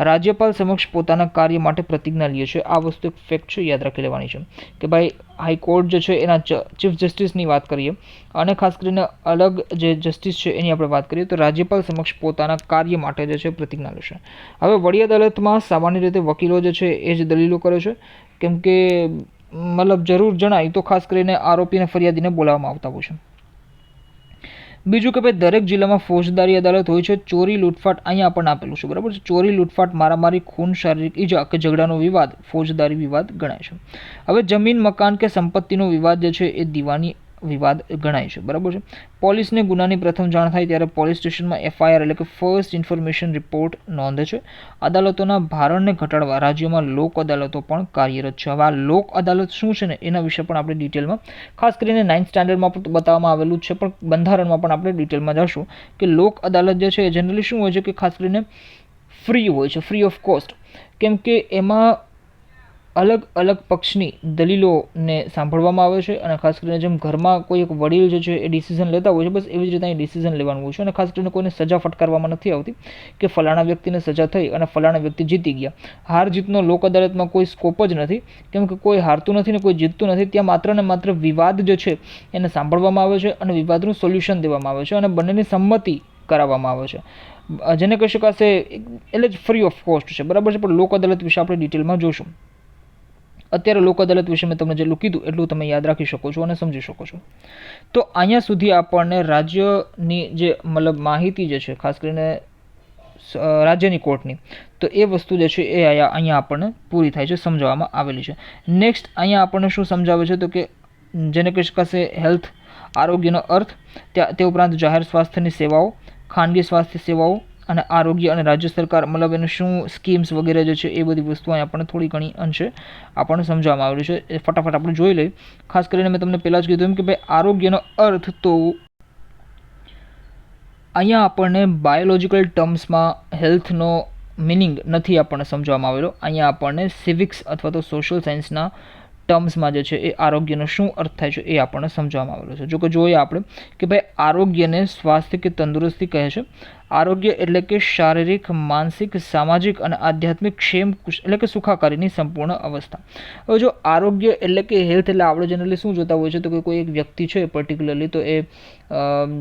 રાજ્યપાલ સમક્ષ પોતાના કાર્ય માટે પ્રતિજ્ઞા લે છે. આ વસ્તુ એક ફેક્ટ છે, યાદ રાખી લેવાની છે કે ભાઈ હાઈકોર્ટ જે છે એના ચીફ જસ્ટિસની વાત કરીએ અને ખાસ કરીને અલગ જે જસ્ટિસ છે એની આપણે વાત કરીએ તો રાજ્યપાલ સમક્ષ પોતાના કાર્ય માટે જે છે પ્રતિજ્ઞા લેશે. હવે વડી અદાલતમાં સામાન્ય રીતે વકીલો જે છે એ જ દલીલો કરે છે, કેમ કે મતલબ જરૂર જણાય તો ખાસ કરીને આરોપીને ફરિયાદીને બોલાવવામાં આવતા હોય છે. બીજું કે ભાઈ દરેક જિલ્લામાં ફોજદારી અદાલત હોય છે. ચોરી લૂંટફાટ અહીંયા આપણને આપેલું છે, બરાબર છે. ચોરી લૂંટફાટ મારામારી ખૂન શારીરિક ઈજા કે ઝઘડાનો વિવાદ ફોજદારી વિવાદ ગણાય છે. હવે જમીન મકાન કે સંપત્તિનો વિવાદ જે છે એ દીવાની વિવાદ ગણાય છે, બરાબર છે. પોલીસને ગુનાની પ્રથમ જાણ થાય ત્યારે પોલીસ સ્ટેશનમાં FIR એટલે કે ફર્સ્ટ ઇન્ફોર્મેશન રિપોર્ટ નોંધે છે. અદાલતોના ભારણને ઘટાડવા રાજ્યોમાં લોક અદાલતો પણ કાર્યરત છે. હવે આ લોક અદાલત શું છે ને એના વિશે પણ આપણે ડિટેલમાં ખાસ કરીને 9th સ્ટાન્ડર્ડમાં પણ બતાવવામાં આવેલું છે, પણ બંધારણમાં પણ આપણે ડિટેલમાં જશું કે લોક અદાલત જે છે એ જનરલી શું હોય છે કે ખાસ કરીને ફ્રી હોય છે, ફ્રી ઓફ કોસ્ટ, કેમ કે એમાં અલગ અલગ પક્ષની દલીલોને સાંભળવામાં આવે છે અને ખાસ કરીને જેમ ઘરમાં કોઈ એક વડીલ જે છે એ ડિસિઝન લેતા હોય છે, બસ એવી જ રીતે અહીં ડિસિઝન લેવાનું હોય છે. અને ખાસ કરીને કોઈને સજા ફટકારવામાં નથી આવતી કે ફલાણા વ્યક્તિને સજા થઈ અને ફલાણા વ્યક્તિ જીતી ગયા. હાર જીતનો લોક અદાલતમાં કોઈ સ્કોપ જ નથી, કેમ કે કોઈ હારતું નથી ને કોઈ જીતતું નથી. ત્યાં માત્ર ને માત્ર વિવાદ જે છે એને સાંભળવામાં આવે છે અને વિવાદનું સોલ્યુશન દેવામાં આવે છે અને બંનેની સંમતિ કરાવવામાં આવે છે, જેને કહી શકાશે એટલે જ ફ્રી ઓફ કોસ્ટ છે, બરાબર છે. પણ લોક અદાલત વિશે આપણે ડિટેલમાં જોશું. અત્યારે લોક અદાલત વિશે મેં તમને જેટલું કીધું એટલું તમે યાદ રાખી શકો છો અને સમજી શકો છો. તો અહીંયા સુધી આપણને રાજ્યની જે મતલબ માહિતી જે છે ખાસ કરીને રાજ્યની કોર્ટની, તો એ વસ્તુ જે છે એ અહીંયા આપણને પૂરી થાય છે, સમજાવવામાં આવેલી છે. નેક્સ્ટ અહીંયા આપણને શું સમજાવે છે તો કે જેને કહી શકાશે હેલ્થ, આરોગ્યનો અર્થ, તે ઉપરાંત જાહેર સ્વાસ્થ્યની સેવાઓ, ખાનગી સ્વાસ્થ્ય સેવાઓ અને આરોગ્ય અને રાજ્ય સરકાર મતલબ એને શું સ્કીમ્સ વગેરે જે છે એ બધી વસ્તુઓ આપણને થોડી ઘણી અંશે આપણને સમજાવવામાં આવેલી છે. એ ફટાફટ આપણે જોઈ લઈએ. ખાસ કરીને મેં તમને પહેલાં જ કીધું એમ કે ભાઈ આરોગ્યનો અર્થ તો અહીંયા આપણને બાયોલોજિકલ ટર્મ્સમાં હેલ્થનો મિનિંગ નથી આપણને સમજાવવામાં આવેલો. અહીંયા આપણને સિવિક્સ અથવા તો સોશિયલ સાયન્સના ટર્મ્સમાં જે છે એ આરોગ્યનો શું અર્થ થાય છે એ આપણને સમજાવવામાં આવેલો છે. જો કે જોઈએ આપણે કે ભાઈ આરોગ્યને સ્વાસ્થ્ય કે તંદુરસ્તી કહે છે. આરોગ્ય એટલે કે શારીરિક, માનસિક, સામાજિક અને આધ્યાત્મિક ક્ષેમ એટલે કે સુખાકારીની સંપૂર્ણ અવસ્થા. હવે જો આરોગ્ય એટલે કે હેલ્થ એટલે આપણે જનરલી શું જોતા હોય છે તો કે કોઈ એક વ્યક્તિ છે પર્ટિક્યુલરલી તો એ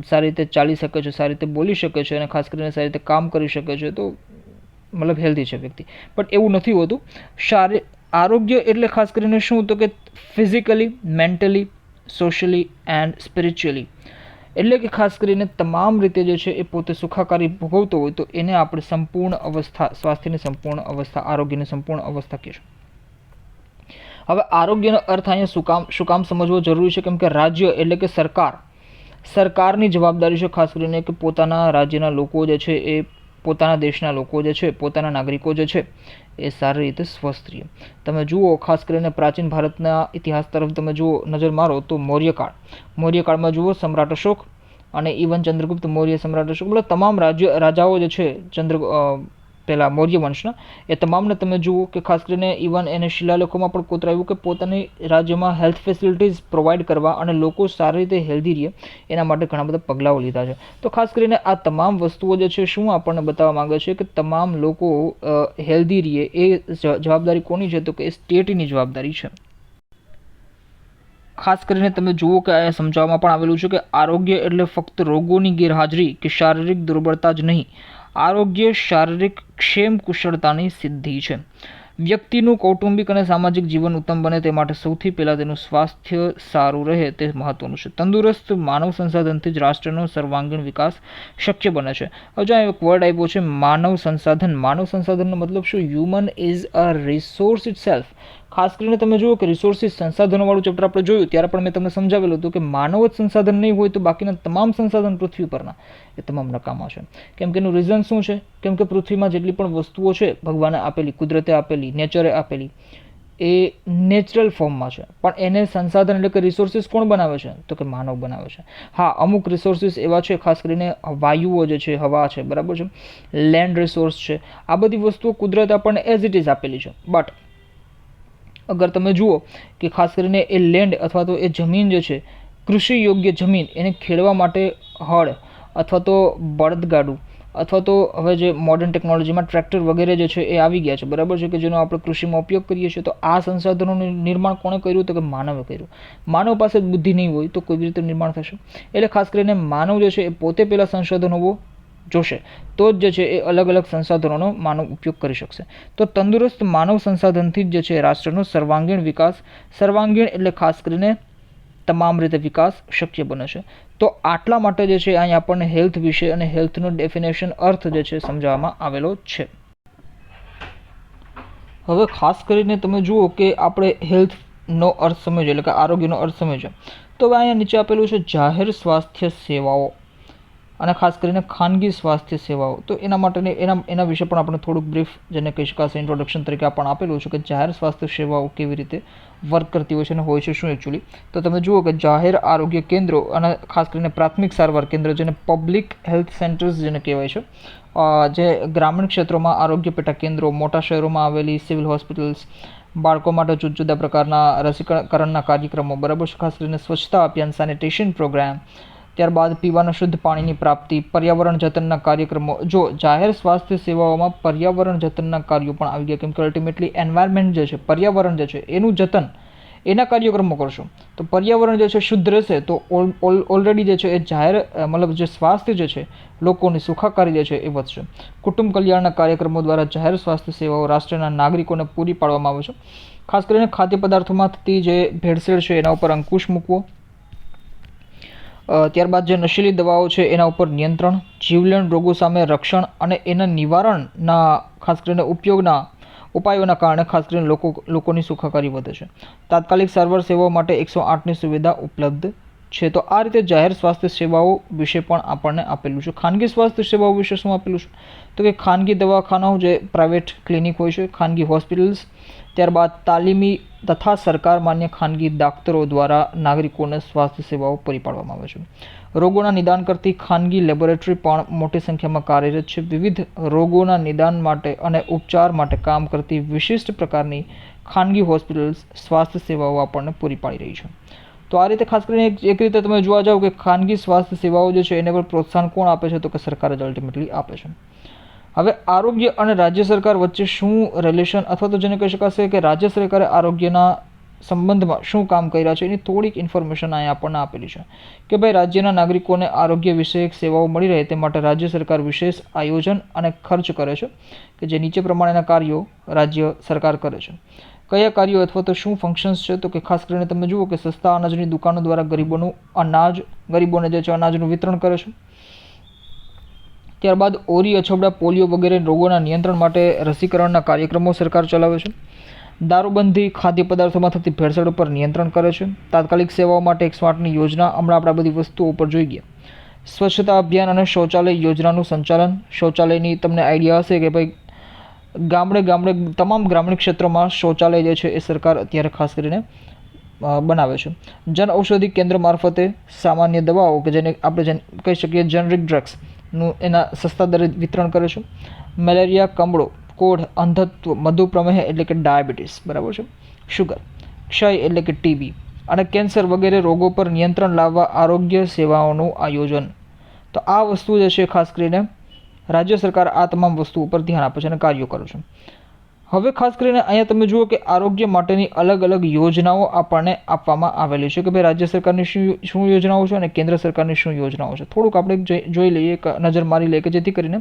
સારી રીતે ચાલી શકે છે, સારી રીતે બોલી શકે છે અને ખાસ કરીને સારી રીતે કામ કરી શકે છે, તો મતલબ હેલ્ધી છે વ્યક્તિ. પણ એવું નથી હોતું. આરોગ્ય એટલે ખાસ કરીને શું તો કે physically, mentally, socially and spiritually, એટલે કે ખાસ કરીને તમામ રીતે જે છે એ પોતે સુખાકારી ભોગવતો હોય તો એને આપણે સંપૂર્ણ અવસ્થા, સ્વાસ્થ્યની સંપૂર્ણ અવસ્થા, આરોગ્યની સંપૂર્ણ અવસ્થા કહીશું. હવે આરોગ્યનો અર્થ અહીંયા શું કામ સમજવો જરૂરી છે, કેમ કે રાજ્ય એટલે કે સરકારની જવાબદારી છે ખાસ કરીને કે પોતાના રાજ્યના લોકો જે છે એ પોતાના દેશના લોકો જે છે, પોતાના નાગરિકો જે છે એ સારી રીતે સ્વસ્થ રહે. તમે જુઓ ખાસ કરીને પ્રાચીન ભારતના ઇતિહાસ તરફ તમે જુઓ, નજર મારો તો મૌર્યકાળમાં જુઓ સમ્રાટ અશોક અને ઇવન ચંદ્રગુપ્ત મૌર્ય, સમ્રાટ અશોક, મતલબ તમામ રાજાઓ જે છે પહેલા મૌર્ય વંશના, એ તમામને તમે જુઓ કે ખાસ કરીને ઇવન એને શિલાલેખોમાં પણ કોતરાવ્યું કે પોતાની રાજ્યમાં હેલ્થ ફેસિલિટીઝ પ્રોવાઈડ કરવા અને લોકો સારી રીતે હેલ્ધી રહે એના માટે ઘણા બધા પગલાઓ લીધા છે. તો ખાસ કરીને આ તમામ વસ્તુઓ જે છે શું આપણને બતાવવા માંગે છે કે તમામ લોકો હેલ્ધી રહે એ જવાબદારી કોની છે તો કે એ સ્ટેટની જવાબદારી છે. ખાસ કરીને તમે જુઓ કે અહીંયા સમજાવવામાં પણ આવેલું છે કે આરોગ્ય એટલે ફક્ત રોગોની ગેરહાજરી કે શારીરિક દુર્બળતા જ નહીં, આરોગ્ય શારીરિક ક્ષેમ કુશળતાની સિદ્ધિ છે. વ્યક્તિનું કૌટુંબિક અને સામાજિક જીવન ઉત્તમ બને તે માટે સૌથી પહેલાં તેનું સ્વાસ્થ્ય સારું રહે તે મહત્વનું છે. તંદુરસ્ત માનવ સંસાધનથી જ રાષ્ટ્રનો સર્વાંગીણ વિકાસ શક્ય બને છે. હવે જો એક વર્ડ આપ્યો છે માનવ સંસાધન. માનવ સંસાધનનો મતલબ શું? Human is a resource itself. ખાસ કરીને તમે જુઓ કે રિસોર્સિસ સંસાધનોવાળું ચેપ્ટર આપણે જોયું ત્યારે પણ મેં તમને સમજાવેલું હતું કે માનવ જ સંસાધન નહીં હોય તો બાકીના તમામ સંસાધન પૃથ્વી પરના એ તમામ નકામા છે. કેમ કે એનું રીઝન શું છે? કેમ કે પૃથ્વીમાં જેટલી પણ વસ્તુઓ છે ભગવાને આપેલી, કુદરતે આપેલી, નેચરે આપેલી, એ નેચરલ ફોર્મમાં છે, પણ એને સંસાધન એટલે કે રિસોર્સિસ કોણ બનાવે છે તો કે માનવ બનાવે છે. હા, અમુક રિસોર્સિસ એવા છે ખાસ કરીને વાયુઓ જે છે, હવા છે, બરાબર છે, લેન્ડ રિસોર્સ છે, આ બધી વસ્તુઓ કુદરત આપણને એઝ ઇટ ઇઝ આપેલી છે. બટ અગર તમે જુઓ કે ખાસ કરીને એ લેન્ડ અથવા તો એ જમીન જે છે, કૃષિ યોગ્ય જમીન, એને ખેડવા માટે હળ અથવા તો બળદગાડું અથવા તો હવે જે મોડર્ન ટેકનોલોજીમાં ટ્રેક્ટર વગેરે જે છે એ આવી ગયા છે, બરાબર છે, કે જેનો આપણે કૃષિમાં ઉપયોગ કરીએ છીએ. તો આ સંસાધનોનું નિર્માણ કોણે કર્યું? તો કે માનવે કર્યું. માનવ પાસે બુદ્ધિ નહીં હોય તો કેવી રીતે નિર્માણ થશે? એટલે ખાસ કરીને માનવ જે છે એ પોતે પહેલાં સંશોધનો જોશે, તો જ જે છે એ અલગ અલગ સંસાધનોનો માનવ ઉપયોગ કરી શકશે. તો તંદુરસ્ત માનવ સંસાધનથી જ જે છે રાષ્ટ્રનો સર્વાંગીણ વિકાસ, સર્વાંગીણ એટલે ખાસ કરીને તમામ રીતે વિકાસ શક્ય બને છે. તો આટલા માટે જે છે અહીં આપણને હેલ્થ વિશે અને હેલ્થનો ડેફિનેશન અર્થ જે છે સમજાવવામાં આવેલો છે. હવે ખાસ કરીને તમે જુઓ કે આપણે હેલ્થનો અર્થ સમજીએ, એટલે કે આરોગ્યનો અર્થ સમજીએ, તો હવે અહીંયા નીચે આપેલું છે જાહેર સ્વાસ્થ્ય સેવાઓ અને ખાસ કરીને ખાનગી સ્વાસ્થ્ય સેવાઓ. તો એના માટેની એના વિશે પણ આપણે થોડુંક બ્રીફ જેને કહી શકાશે ઇન્ટ્રોડક્શન તરીકે પણ આપેલું છે કે જાહેર સ્વાસ્થ્ય સેવાઓ કેવી રીતે વર્ક કરતી હોય છે અને હોય છે શું એકચ્યુઅલી. તો તમે જુઓ કે જાહેર આરોગ્ય કેન્દ્રો અને ખાસ કરીને પ્રાથમિક સારવાર કેન્દ્ર જેને પબ્લિક હેલ્થ સેન્ટર્સ જેને કહેવાય છે, જે ગ્રામીણ ક્ષેત્રોમાં આરોગ્ય પેટા કેન્દ્રો, મોટા શહેરોમાં આવેલી સિવિલ હોસ્પિટલ્સ, બાળકો માટે જુદા જુદા પ્રકારના રસીકરણના કાર્યક્રમો, બરાબર છે, ખાસ કરીને સ્વચ્છતા અભિયાન, સેનિટેશન પ્રોગ્રામ, ત્યારબાદ પીવાના શુદ્ધ પાણીની પ્રાપ્તિ, પર્યાવરણ જતનના કાર્યક્રમો. જો જાહેર સ્વાસ્થ્ય સેવાઓમાં પર્યાવરણ જતનના કાર્યો પણ આવી ગયા, કેમ કે અલ્ટિમેટલી એન્વાયરમેન્ટ જે છે, પર્યાવરણ જે છે એનું જતન, એના કાર્યક્રમો કરશો તો પર્યાવરણ જે છે શુદ્ધ રહેશે. તો ઓલરેડી જે છે એ જાહેર મતલબ જે સ્વાસ્થ્ય જે છે, લોકોની સુખાકારી જે છે એ વધશે. કુટુંબ કલ્યાણના કાર્યક્રમો દ્વારા જાહેર સ્વાસ્થ્ય સેવાઓ રાષ્ટ્રના નાગરિકોને પૂરી પાડવામાં આવે છે. ખાસ કરીને ખાદ્ય પદાર્થોમાં થતી જે ભેળસેળ છે એના ઉપર અંકુશ મૂકવો, ત્યારબાદ જે નશીલી દવાઓ છે એના ઉપર નિયંત્રણ, જીવલેણ રોગો સામે રક્ષણ અને એના નિવારણના ખાસ કરીને ઉપયોગના ઉપાયોના કારણે ખાસ કરીને લોકોની સુખાકારી વધે છે. તાત્કાલિક સારવાર સેવાઓ માટે 108ની સુવિધા ઉપલબ્ધ છે. તો આ રીતે જાહેર સ્વાસ્થ્ય સેવાઓ વિશે પણ આપણને આપેલું છે. ખાનગી સ્વાસ્થ્ય સેવાઓ વિશે શું આપેલું છે? તો કે ખાનગી દવાખાનાઓ જે પ્રાઇવેટ ક્લિનિક હોય છે, ખાનગી હોસ્પિટલ્સ, ત્યારબાદ તાલીમી તથા સરકાર માન્ય ખાનગી દાક્તરો દ્વારા નાગરિકોને સ્વાસ્થ્ય સેવાઓ પૂરી પાડવામાં આવે છે. રોગોના નિદાન કરતી ખાનગી લેબોરેટરી પણ મોટી સંખ્યામાં કાર્યરત છે. વિવિધ રોગોના નિદાન માટે અને ઉપચાર માટે કામ કરતી વિશિષ્ટ પ્રકારની ખાનગી હોસ્પિટલ્સ સ્વાસ્થ્ય સેવાઓ આપણને પૂરી પાડી રહી છે. તો આ રીતે ખાસ કરીને એક રીતે તમે જોવા જાઓ કે ખાનગી સ્વાસ્થ્ય સેવાઓ જે છે એને પર પ્રોત્સાહન કોણ આપે છે? તો કે સરકાર જ અલ્ટિમેટલી આપે છે. હવે આરોગ્ય અને રાજ્ય સરકાર વચ્ચે શું રિલેશન અથવા તો જેને કહી શકાશે કે રાજ્ય સરકારે આરોગ્યના સંબંધમાં શું કામ કર્યા છે એની થોડીક ઇન્ફોર્મેશન અહીંયા આપણને આપેલી છે કે ભાઈ રાજ્યના નાગરિકોને આરોગ્ય વિષયક સેવાઓ મળી રહે તે માટે રાજ્ય સરકાર વિશેષ આયોજન અને ખર્ચ કરે છે કે જે નીચે પ્રમાણેના કાર્યો રાજ્ય સરકાર કરે છે. કયા કાર્યો અથવા તો શું ફંક્શન્સ છે? તો કે ખાસ કરીને તમે જુઓ કે સસ્તા અનાજની દુકાનો દ્વારા ગરીબોને જે છે અનાજનું વિતરણ કરે છે. ત્યારબાદ ઓરી, અછબડા, પોલિયો વગેરે રોગોના નિયંત્રણ માટે રસીકરણના કાર્યક્રમો સરકાર ચલાવે છે. દારૂબંધી, ખાદ્ય પદાર્થોમાં થતી ભેળસેળ ઉપર નિયંત્રણ કરે છે. તાત્કાલિક સેવાઓ માટે 108ની યોજના, હમણાં આપણે બધી વસ્તુઓ ઉપર જોઈ ગયા. સ્વચ્છતા અભિયાન અને શૌચાલય યોજનાનું સંચાલન. શૌચાલયની તમને આઈડિયા હશે કે ભાઈ ગામડે તમામ ગ્રામીણ ક્ષેત્રોમાં શૌચાલય જે છે એ સરકાર અત્યારે ખાસ કરીને બનાવે છે. જન ઔષધિ કેન્દ્ર મારફતે સામાન્ય દવાઓ કે જેને આપણે કહી શકીએ જનરિક ડ્રગ્સનું એના સસ્તા દરે વિતરણ કરે છે. મેલેરિયા, કમળો, કોઢ, અંધત્વ, મધુપ્રમેહ એટલે કે ડાયાબિટીસ, બરાબર છે, શુગર, ક્ષય એટલે કે ટીબી અને કેન્સર વગેરે રોગો પર નિયંત્રણ લાવવા આરોગ્ય સેવાઓનું આયોજન. તો આ વસ્તુ જે છે ખાસ કરીને રાજ્ય સરકાર આ તમામ વસ્તુ ઉપર ધ્યાન આપે છે અને કાર્યો કરે છે. હવે ખાસ કરીને અહીંયા તમે જુઓ કે આરોગ્ય માટેની અલગ અલગ યોજનાઓ આપણને આપવામાં આવેલી છે કે ભાઈ રાજ્ય સરકારની શું યોજનાઓ છે અને કેન્દ્ર સરકારની શું યોજનાઓ છે. થોડુંક આપણે જોઈ લઈએ, નજર મારી લઈએ કે જેથી કરીને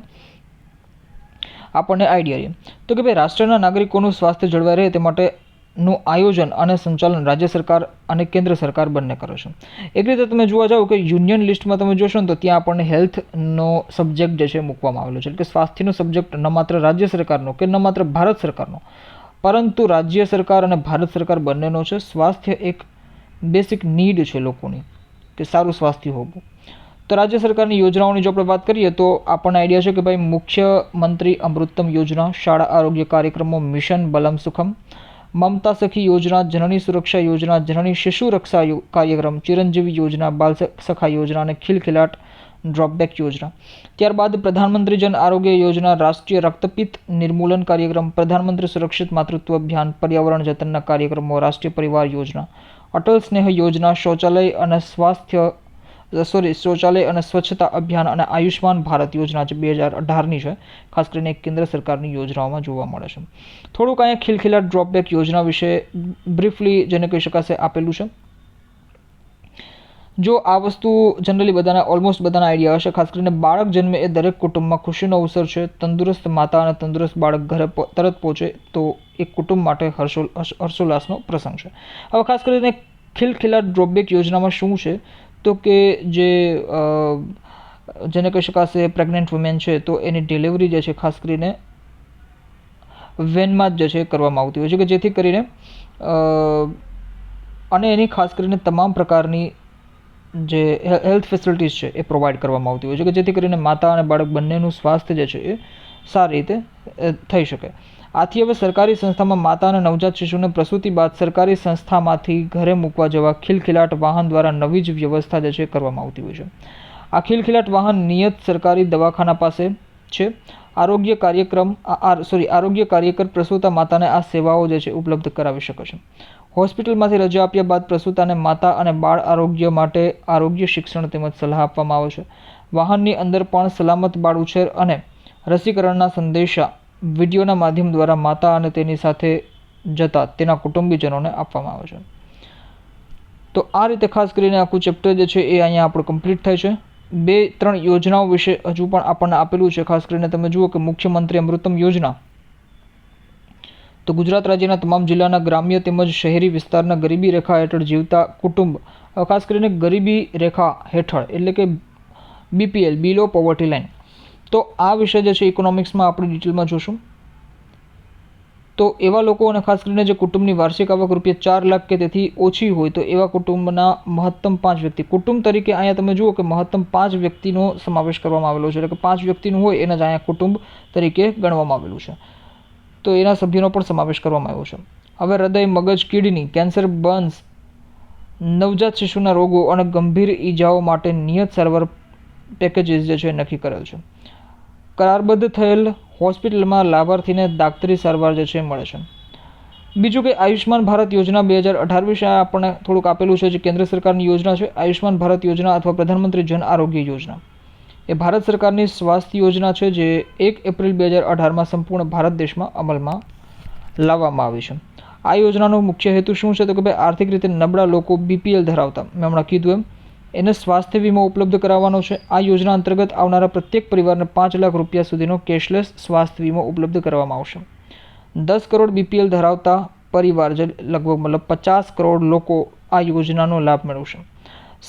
આપણને આઈડિયા રહે. તો કે ભાઈ રાષ્ટ્રના નાગરિકોનું સ્વાસ્થ્ય જળવાઈ રહે તે માટેનું આયોજન અને સંચાલન રાજ્ય સરકાર અને કેન્દ્ર સરકાર બંને કરે છે. એક રીતે તમે જોવા જાઓ કે યુનિયન લિસ્ટમાં તમે જોશો ને તો ત્યાં આપણને હેલ્થનો સબ્જેક્ટ જે છે મૂકવામાં આવેલો છે. એટલે કે સ્વાસ્થ્યનો સબ્જેક્ટ ન માત્ર રાજ્ય સરકારનો કે ન માત્ર ભારત સરકારનો, પરંતુ રાજ્ય સરકાર અને ભારત સરકાર બંનેનો છે. સ્વાસ્થ્ય એક બેસિક નીડ છે લોકોની, કે સારું સ્વાસ્થ્ય હોવું. તો રાજ્ય સરકારની યોજનાઓની જો આપણે વાત કરીએ તો આપણને આઈડિયા છે કે ભાઈ મુખ્યમંત્રી અમૃતમ યોજના, શાળા આરોગ્ય કાર્યક્રમો, મિશન બલમ સુખમ, મમતા સખી યોજના, જનની સુરક્ષા યોજના, જનની શિશુ રક્ષા કાર્યક્રમ, ચિરંજીવી યોજના, બાલ સખા યોજના અને ખિલખિલાટ ડ્રોપબેક યોજના. ત્યારબાદ પ્રધાનમંત્રી જન આરોગ્ય યોજના, રાષ્ટ્રીય રક્તપિત્ત નિર્મૂલન કાર્યક્રમ, પ્રધાનમંત્રી સુરક્ષિત માતૃત્વ અભિયાન, પર્યાવરણ જતનના કાર્યક્રમો, રાષ્ટ્રીય પરિવાર યોજના, અટલ સ્નેહ યોજના, શૌચાલય અને સ્વાસ્થ્ય શૌચાલય અને સ્વચ્છતા અભિયાન અને આયુષ્માન ભારત યોજના છે 2018ની છે, ખાસ કરીને કેન્દ્ર સરકારની યોજનાઓમાં જોવા મળે છે. થોડુંક અહીંયા ખિલખિલાટ ડ્રોપબેક યોજના વિશે બ્રીફલી જેને કહી શકાશે આપેલું છે. જો આ વસ્તુ જનરલી બધાના ઓલમોસ્ટ બધાના આઈડિયા હશે. ખાસ કરીને બાળક જન્મે એ દરેક કુટુંબમાં ખુશીનો અવસર છે. તંદુરસ્ત માતા અને તંદુરસ્ત બાળક ઘરે તરત પહોંચે તો એક કુટુંબ માટે હર્ષોલ્લાસનો પ્રસંગ છે. હવે ખાસ કરીને ખિલખિલાટ ડ્રોપબેક યોજનામાં શું છે તો કે જેને કહી શકાશે પ્રેગ્નન્ટ વુમેન છે તો એની ડિલિવરી જે છે ખાસ કરીને વેનમાં જ જે છે કરવામાં આવતી હોય છે, કે જેથી કરીને અને એની ખાસ કરીને તમામ પ્રકારની જે હેલ્થ ફેસિલિટીઝ છે એ પ્રોવાઈડ કરવામાં આવતી હોય છે, કે જેથી કરીને માતા અને બાળક બંનેનું સ્વાસ્થ્ય જે છે એ સારી રીતે થઈ શકે. આથી હવે સરકારી સંસ્થામાં માતા અને નવજાત શિશુને પ્રસૂતિ બાદ સરકારી સંસ્થામાંથી ઘરે મૂકવા જેવા ખિલખિલાટ વાહન દ્વારા નવી જ વ્યવસ્થા જે છે કરવામાં આવતી હોય છે. આ ખિલખિલાટ વાહન નિયત સરકારી દવાખાના પાસે છે. આરોગ્ય કાર્યકર પ્રસૂતા માતાને આ સેવાઓ જે છે ઉપલબ્ધ કરાવી શકે છે. હોસ્પિટલમાંથી રજા આપ્યા બાદ પ્રસૂતાને માતા અને બાળ આરોગ્ય માટે આરોગ્ય શિક્ષણ તેમજ સલાહ આપવામાં આવે છે. વાહનની અંદર પણ સલામત બાળ ઉછેર અને રસીકરણના સંદેશા વિડીયોના માધ્યમ દ્વારા માતા અને તેની સાથે જતા તેના કુટુંબીજનોને આપવામાં આવે છે. તો આ રીતે ખાસ કરીને આખું ચેપ્ટર જે છે એ અહીંયા આપણું કમ્પ્લીટ થાય છે. 2-3 યોજનાઓ વિશે હજુ પણ આપણને આપેલું છે. ખાસ કરીને તમે જુઓ કે મુખ્યમંત્રી અમૃતમ યોજના તો ગુજરાત રાજ્યના તમામ જિલ્લાના ગ્રામ્ય તેમજ શહેરી વિસ્તારના ગરીબી રેખા હેઠળ જીવતા કુટુંબ, ખાસ કરીને ગરીબી રેખા હેઠળ એટલે કે BPL બિલો પોવર્ટી લાઇન, તો આ વિષય જે છે ઇકોનોમિક્સમાં આપણે ડિટેલમાં જોશું. તો એવા લોકો અને ખાસ કરીને જે કુટુંબની વાર્ષિક આવક ₹4 લાખ કે તેથી ઓછી હોય તો એવા કુટુંબના મહત્તમ 5 વ્યક્તિ, કુટુંબ તરીકે અહીંયા તમે જુઓ કે મહત્તમ 5 વ્યક્તિનો સમાવેશ કરવામાં આવેલો છે, એટલે કે 5 વ્યક્તિનું હોય એને જ અહીંયા કુટુંબ તરીકે ગણવામાં આવેલું છે. તો એના સભ્યોનો પણ સમાવેશ કરવામાં આવ્યો છે. હવે હૃદય, મગજ, કિડની, કેન્સર, બર્ન્સ, નવજાત શિશુના રોગો અને ગંભીર ઈજાઓ માટે નિયત સારવાર પેકેજીસ જે છે નક્કી કરેલ છે. કરારબદ્ધ થયેલ હોસ્પિટલમાં લાભાર્થીને દાક્તરી સારવાર જે છે મળે છે. બીજું કે આયુષ્માન ભારત યોજના 2018 વિશે આપણને થોડુંક આપેલું છે, જે કેન્દ્ર સરકારની યોજના છે. આયુષ્માન ભારત યોજના અથવા પ્રધાનમંત્રી જન આરોગ્ય યોજના એ ભારત સરકારની સ્વાસ્થ્ય યોજના છે, જે 1 એપ્રિલ 2018માં સંપૂર્ણ ભારત દેશમાં અમલમાં લાવવામાં આવી છે. આ યોજનાનો મુખ્ય હેતુ શું છે તો કે ભાઈ આર્થિક રીતે નબળા લોકો BPL ધરાવતા, મેં હમણાં કીધું એને સ્વાસ્થ્ય વીમો ઉપલબ્ધ કરાવવાનો છે. આ યોજના અંતર્ગત આવનારા પ્રત્યેક પરિવારને ₹5 લાખ સુધીનો કેશલેસ સ્વાસ્થ્ય વીમો ઉપલબ્ધ કરવામાં આવશે. 10 કરોડ BPL ધરાવતા પરિવાર, જે લગભગ 50 કરોડ લોકો આ યોજનાનો લાભ મેળવશે.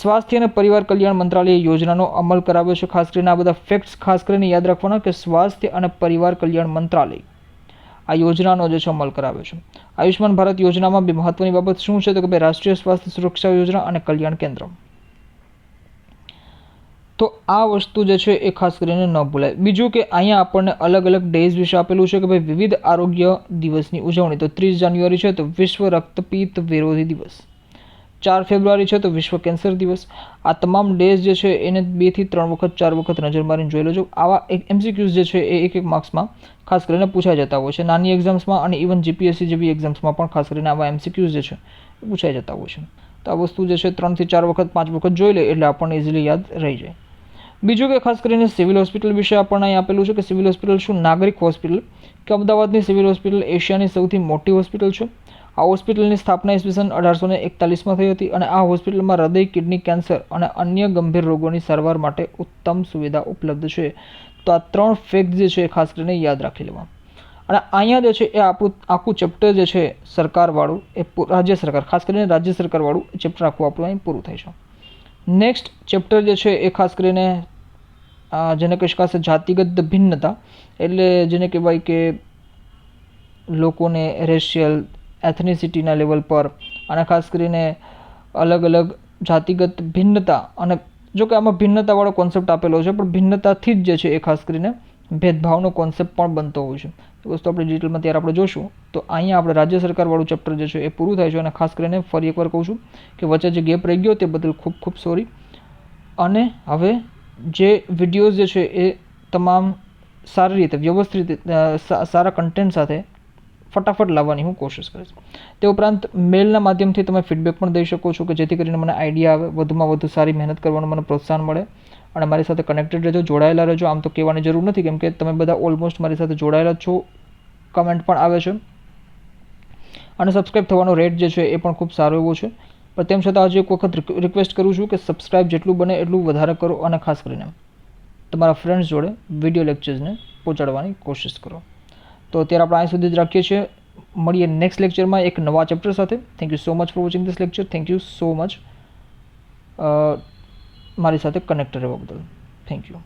સ્વાસ્થ્ય અને પરિવાર કલ્યાણ મંત્રાલય યોજનાનો અમલ કરાવ્યો છે. ખાસ કરીને આ બધા ફેક્ટ્સ ખાસ કરીને યાદ રાખવાના કે સ્વાસ્થ્ય અને પરિવાર કલ્યાણ મંત્રાલય આ યોજનાનો જે છે અમલ કરાવ્યો છે. આયુષ્માન ભારત યોજનામાં બે મહત્વની બાબત શું છે તો કે ભાઈ રાષ્ટ્રીય સ્વાસ્થ્ય સુરક્ષા યોજના અને કલ્યાણ કેન્દ્ર. તો આ વસ્તુ જે છે એ ખાસ કરીને ન ભૂલાય. બીજું કે અહીંયા આપણને અલગ અલગ ડેઝ વિશે આપેલું છે કે ભાઈ વિવિધ આરોગ્ય દિવસની ઉજવણી. તો 30 જાન્યુઆરી છે તો વિશ્વ રક્તપિત્ત વિરોધી દિવસ, 4 ફેબ્રુઆરી છે તો વિશ્વ કેન્સર દિવસ. આ તમામ ડેઝ જે છે એને 2 થી 3 વખત 4 વખત નજર મારીને જોઈ લેજો. આવા MCQs જે છે એ એક માર્ક્સમાં ખાસ કરીને પૂછાઈ જતા હોય છે, નાની એક્ઝામ્સમાં અને ઇવન GPSC જેવી એક્ઝામ્સમાં પણ ખાસ કરીને આવા MCQs જે છે એ પૂછાઈ જતા હોય છે. તો આ વસ્તુ જે છે 3 થી 4 વખત 5 વખત જોઈ લે એટલે આપણને ઇઝીલી યાદ રહી જાય. બીજું કે ખાસ કરીને સિવિલ હોસ્પિટલ વિશે આપણને અહીં આપેલું છે કે સિવિલ હોસ્પિટલ શું? નાગરિક હોસ્પિટલ કે અમદાવાદની સિવિલ હોસ્પિટલ એશિયાની સૌથી મોટી હોસ્પિટલ છે. આ હોસ્પિટલની સ્થાપના ઈસવીસન 1841માં થઈ હતી અને આ હોસ્પિટલમાં હૃદય, કિડની, કેન્સર અને અન્ય ગંભીર રોગોની સારવાર માટે ઉત્તમ સુવિધા ઉપલબ્ધ છે. તો આ 3 ફેક્ટ જે છે ખાસ કરીને યાદ રાખી લેવા. અને અહીંયા જે છે એ આપણું આખું ચેપ્ટર જે છે સરકારવાળું એ રાજ્ય સરકાર, ખાસ કરીને રાજ્ય સરકારવાળું ચેપ્ટર આખું આપણું અહીં પૂરું થાય છે. નેક્સ્ટ ચેપ્ટર જે છે એ ખાસ કરીને જેને કહી શકાશે જાતિગત ભિન્નતા, એટલે જેને કહેવાય કે લોકોને રેશિયલ એથનિસિટીના લેવલ પર અને ખાસ કરીને અલગ અલગ જાતિગત ભિન્નતા. અને જો કે આમાં ભિન્નતાવાળો કોન્સેપ્ટ આપેલો છે, પણ ભિન્નતાથી જ જે છે એ ખાસ કરીને ભેદભાવનો કોન્સેપ્ટ પણ બનતો હોય છે. એ વસ્તુ આપણે ડિટેલમાં ત્યારે આપણે જોશું. તો અહીંયા આપણે રાજ્ય સરકારવાળું ચેપ્ટર જે છે એ પૂરું થાય છે. અને ખાસ કરીને ફરી એકવાર કહું છું કે વચ્ચે જે ગેપ રહી ગયો તે બદલ ખૂબ ખૂબ સોરી. અને હવે જે વિડીયોઝ જે છે એ તમામ સારી રીતે વ્યવસ્થિત સારા કન્ટેન્ટ સાથે ફટાફટ લાવવાની હું કોશિશ કરીશ. તે ઉપરાંત મેલના માધ્યમથી તમે ફીડબેક પણ દઈ શકો છો કે જેથી કરીને મને આઈડિયા આવે, વધુમાં વધુ સારી મહેનત કરવાનું મને પ્રોત્સાહન મળે. અને મારી સાથે કનેક્ટેડ રહેજો, જોડાયેલા રહેજો. આમ તો કહેવાની જરૂર નથી કેમ કે તમે બધા ઓલમોસ્ટ મારી સાથે જોડાયેલા જ છો, કમેન્ટ પણ આવે છે અને સબસ્ક્રાઈબ થવાનો રેટ જે છે એ પણ ખૂબ સારો એવો છે. પણ તેમ છતાં હજી એક વખત રિક્વેસ્ટ કરું છું કે સબસ્ક્રાઈબ જેટલું બને એટલું વધારે કરો અને ખાસ કરીને તમારા ફ્રેન્ડ્સ જોડે વિડીયો લેક્ચર્સને પહોંચાડવાની કોશિશ કરો. તો અત્યારે આપણે અહીં સુધી જ રાખીએ છીએ. મળીએ નેક્સ્ટ લેક્ચરમાં એક નવા ચેપ્ટર સાથે. Thank you so much for watching this lecture. Thank you so much મારી સાથે કનેક્ટ રહેવા બદલ. Thank you.